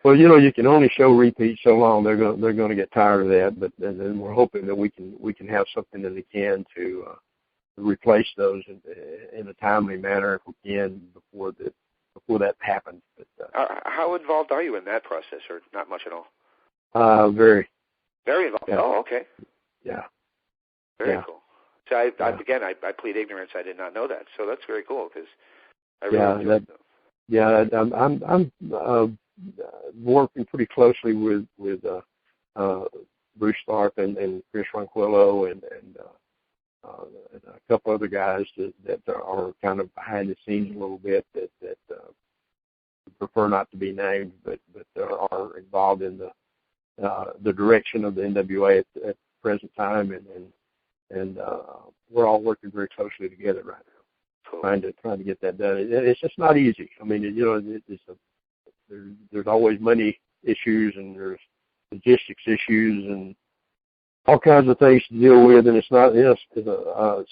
Well, you can only show repeats so long. They're going to get tired of that. But then we're hoping that we can have something in the can to replace those in a timely manner if we can before that happens. But how involved are you in that process, or not much at all? Very. Very involved. Yeah. Oh, okay. Yeah. Very cool. So I plead ignorance. I did not know that. So that's very cool because I really enjoyed it. Yeah, I'm working pretty closely with Bruce Tharp and Chris Ronquillo and a couple other guys that are kind of behind the scenes a little bit that prefer not to be named, but are involved in the direction of the NWA at the present time, and we're all working very closely together right now. Cool. trying to get that done. It's just not easy. I mean, there's always money issues and there's logistics issues and all kinds of things to deal with, and it's not.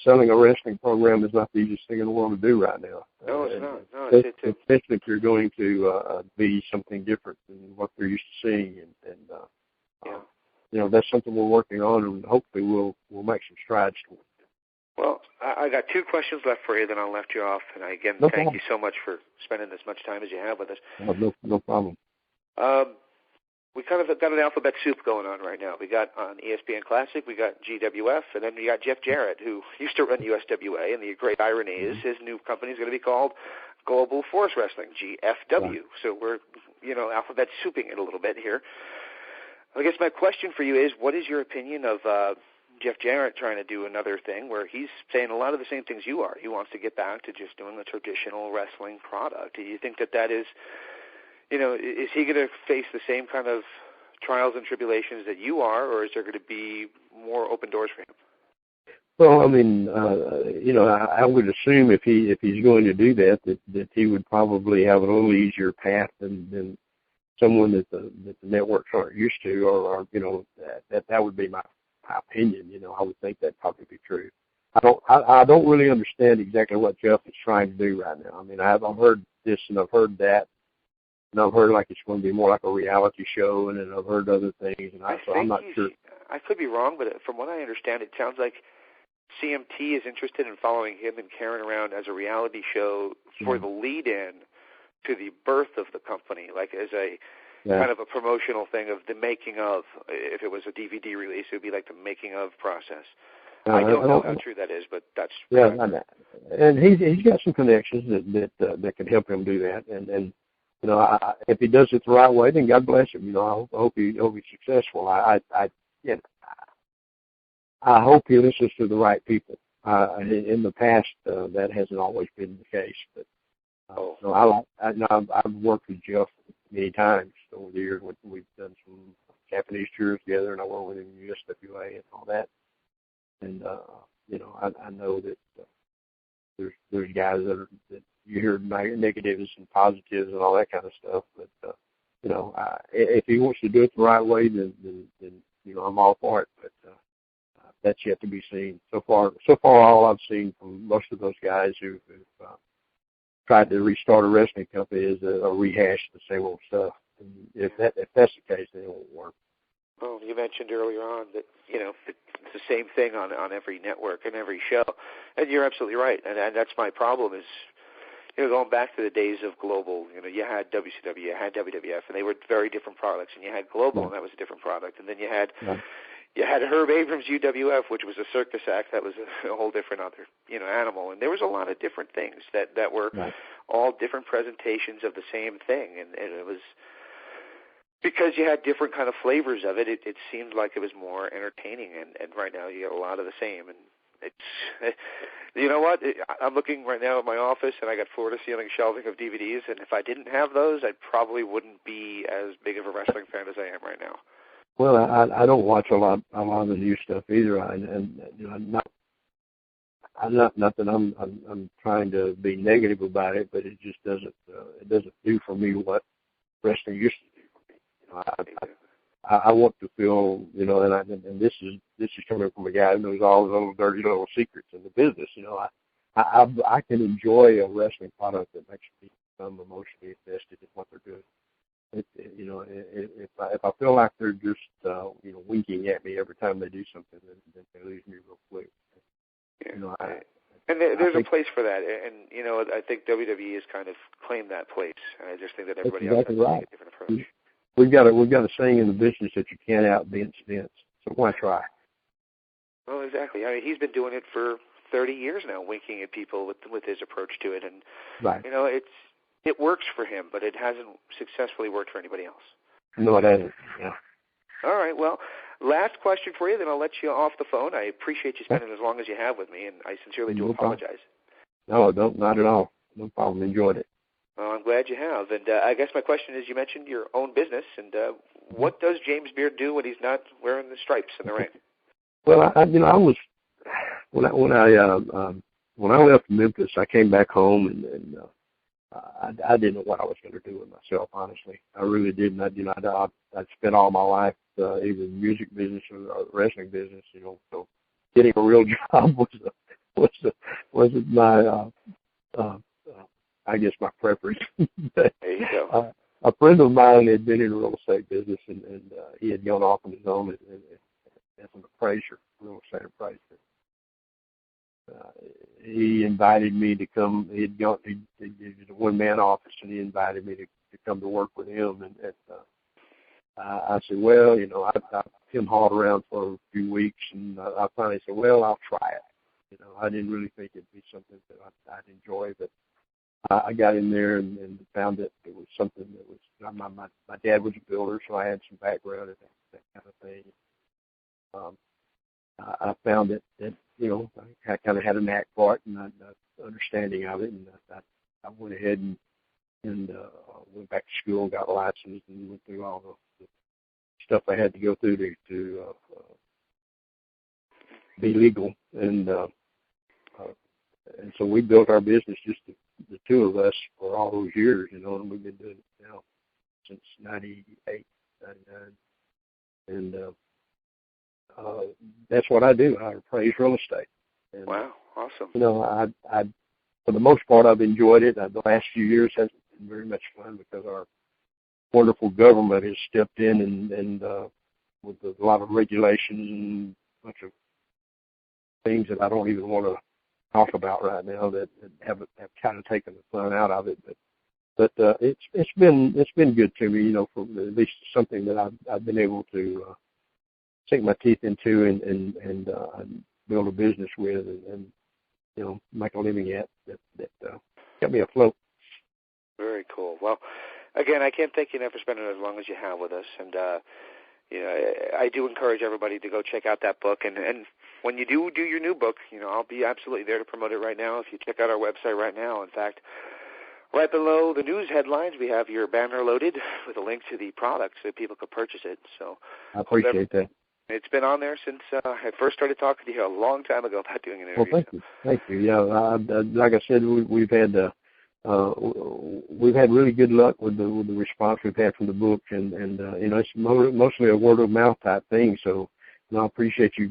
Selling a wrestling program is not the easiest thing in the world to do right now. No, it's not. No, especially if you're going to be something different than what they're used to seeing, and that's something we're working on, and hopefully we'll make some strides towards it. Well, I got 2 questions left for you, then I'll let you off. And again, thank you so much for spending as much time as you have with us. No problem. We kind of got an alphabet soup going on right now. We got on ESPN Classic, we got GWF, and then we got Jeff Jarrett, who used to run USWA, and the great irony is his new company is going to be called Global Force Wrestling, GFW. Right. So we're, alphabet souping it a little bit here. I guess my question for you is, what is your opinion of Jeff Jarrett trying to do another thing where he's saying a lot of the same things you are? He wants to get back to just doing the traditional wrestling product. Do you think that is... is he going to face the same kind of trials and tribulations that you are, or is there going to be more open doors for him? Well, I mean, I would assume if he's going to do that he would probably have a little easier path than someone that the networks aren't used to, or that would be my opinion. I would think that'd probably be true. I don't really understand exactly what Jeff is trying to do right now. I mean, I've heard this and I've heard that. And I've heard like it's going to be more like a reality show, and then I've heard other things, and I'm not sure. I could be wrong, but from what I understand, it sounds like CMT is interested in following him and Karen around as a reality show for the lead-in to the birth of the company, like as a kind of a promotional thing of the making of. If it was a DVD release, it would be like the making of process. I don't know how true that is, but that's and he's got some connections that can help him do that, and. If he does it the right way, then God bless him. I hope he's successful. I hope he listens to the right people. In the past, that hasn't always been the case. But I've worked with Jeff many times over the years. We've done some Japanese tours together, and I worked with him in USWA and all that. And I know that there's guys that you hear negatives and positives and all that kind of stuff, but if he wants to do it the right way, then I'm all for it. But that's yet to be seen. So far, all I've seen from most of those guys who've tried to restart a wrestling company is a rehash of the same old stuff. And if that's the case, then it won't work. Well, you mentioned earlier on that it's the same thing on every network and every show, and you're absolutely right. And that's my problem is. Going back to the days of Global, you had WCW, you had WWF, and they were very different products. And you had Global, and that was a different product. And then you had Herb Abrams' UWF, which was a circus act that was a whole different other animal. And there was a lot of different things that were all different presentations of the same thing. And it was because you had different kind of flavors of it. It seemed like it was more entertaining. And right now you get a lot of the same. And it's, you know what? I'm looking right now at my office, and I got floor-to-ceiling shelving of DVDs, and if I didn't have those, I probably wouldn't be as big of a wrestling fan as I am right now. Well, I don't watch a lot of the new stuff either, not that I'm trying to be negative about it, but it just doesn't do for me what wrestling used to do for me. I want to feel, and this is coming from a guy who knows all the little dirty little secrets in the business. I can enjoy a wrestling product that makes me become emotionally invested in what they're doing. If I feel like they're just winking at me every time they do something, then they lose me real quick. And there's a place for that, and I think WWE has kind of claimed that place, and I just think that everybody else has to take a different approach. We've got a saying in the business that you can't out-Vince Vince, so why try? Well, exactly. I mean, he's been doing it for 30 years now, winking at people with his approach to it, and it works for him, but it hasn't successfully worked for anybody else. No, it hasn't. Yeah. All right. Well, last question for you, then I'll let you off the phone. I appreciate you spending as long as you have with me, and I sincerely do apologize. No, not at all. No problem. Enjoyed it. Well, I'm glad you have. And I guess my question is, you mentioned your own business, and what does James Beard do when he's not wearing the stripes in the ring? Well, I was when I when I left Memphis, I came back home, and I didn't know what I was going to do with myself. Honestly, I really didn't. I'd spent all my life either in the music business or the wrestling business. So getting a real job wasn't my I guess my preference. There you go. A friend of mine had been in the real estate business, and he had gone off on his own as an appraiser, real estate appraiser. He invited me to come. He was a one-man office, and he invited me to come to work with him. And I said, well, I him hauled around for a few weeks, and I finally said, well, I'll try it. I didn't really think it'd be something that I'd enjoy, but I got in there and found that it was something that was. My dad was a builder, so I had some background in that kind of thing. I found that I kind of had a knack for it and an understanding of it, and I went ahead and went back to school and got a license and went through all the stuff I had to go through to be legal, and so we built our business, just the two of us, for all those years, and we've been doing it now since 98, 99, and that's what I do. I appraise real estate. And, wow, awesome. I for the most part, I've enjoyed it. The last few years has been very much fun because our wonderful government has stepped in and with a lot of regulations and a bunch of things that I don't even want to talk about right now that have kind of taken the fun out of it. But it's been good to me, for at least something that I've been able to sink my teeth into and build a business with and make a living at that kept me afloat. Very cool. Well, again, I can't thank you enough for spending as long as you have with us, and I do encourage everybody to go check out that book, and when you do your new book, I'll be absolutely there to promote it right now. If you check out our website right now, in fact, right below the news headlines, we have your banner loaded with a link to the product so people could purchase it. So I appreciate that. It's been on there since I first started talking to you a long time ago about doing an interview. Well, thank you. Yeah, like I said, we've had really good luck with the response we've had from the book, and it's mostly a word of mouth type thing. So I appreciate you,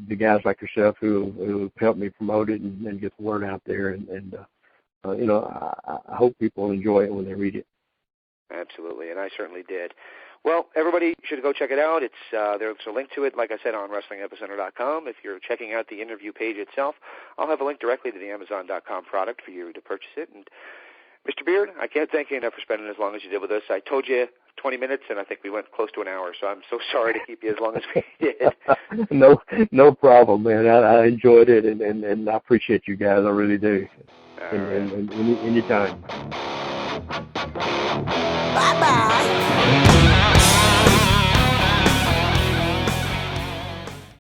the guys like yourself who helped me promote it and get the word out there, and I hope people enjoy it when they read it. Absolutely, and I certainly did. Well, everybody should go check it out. There's a link to it, like I said, on WrestlingEpicenter.com. If you're checking out the interview page itself, I'll have a link directly to the Amazon.com product for you to purchase it. And Mr. Beard, I can't thank you enough for spending as long as you did with us. I told you 20 minutes, and I think we went close to an hour, so I'm so sorry to keep you as long as we did. No problem, man. I enjoyed it, and I appreciate you guys. I really do. And anytime. Bye-bye.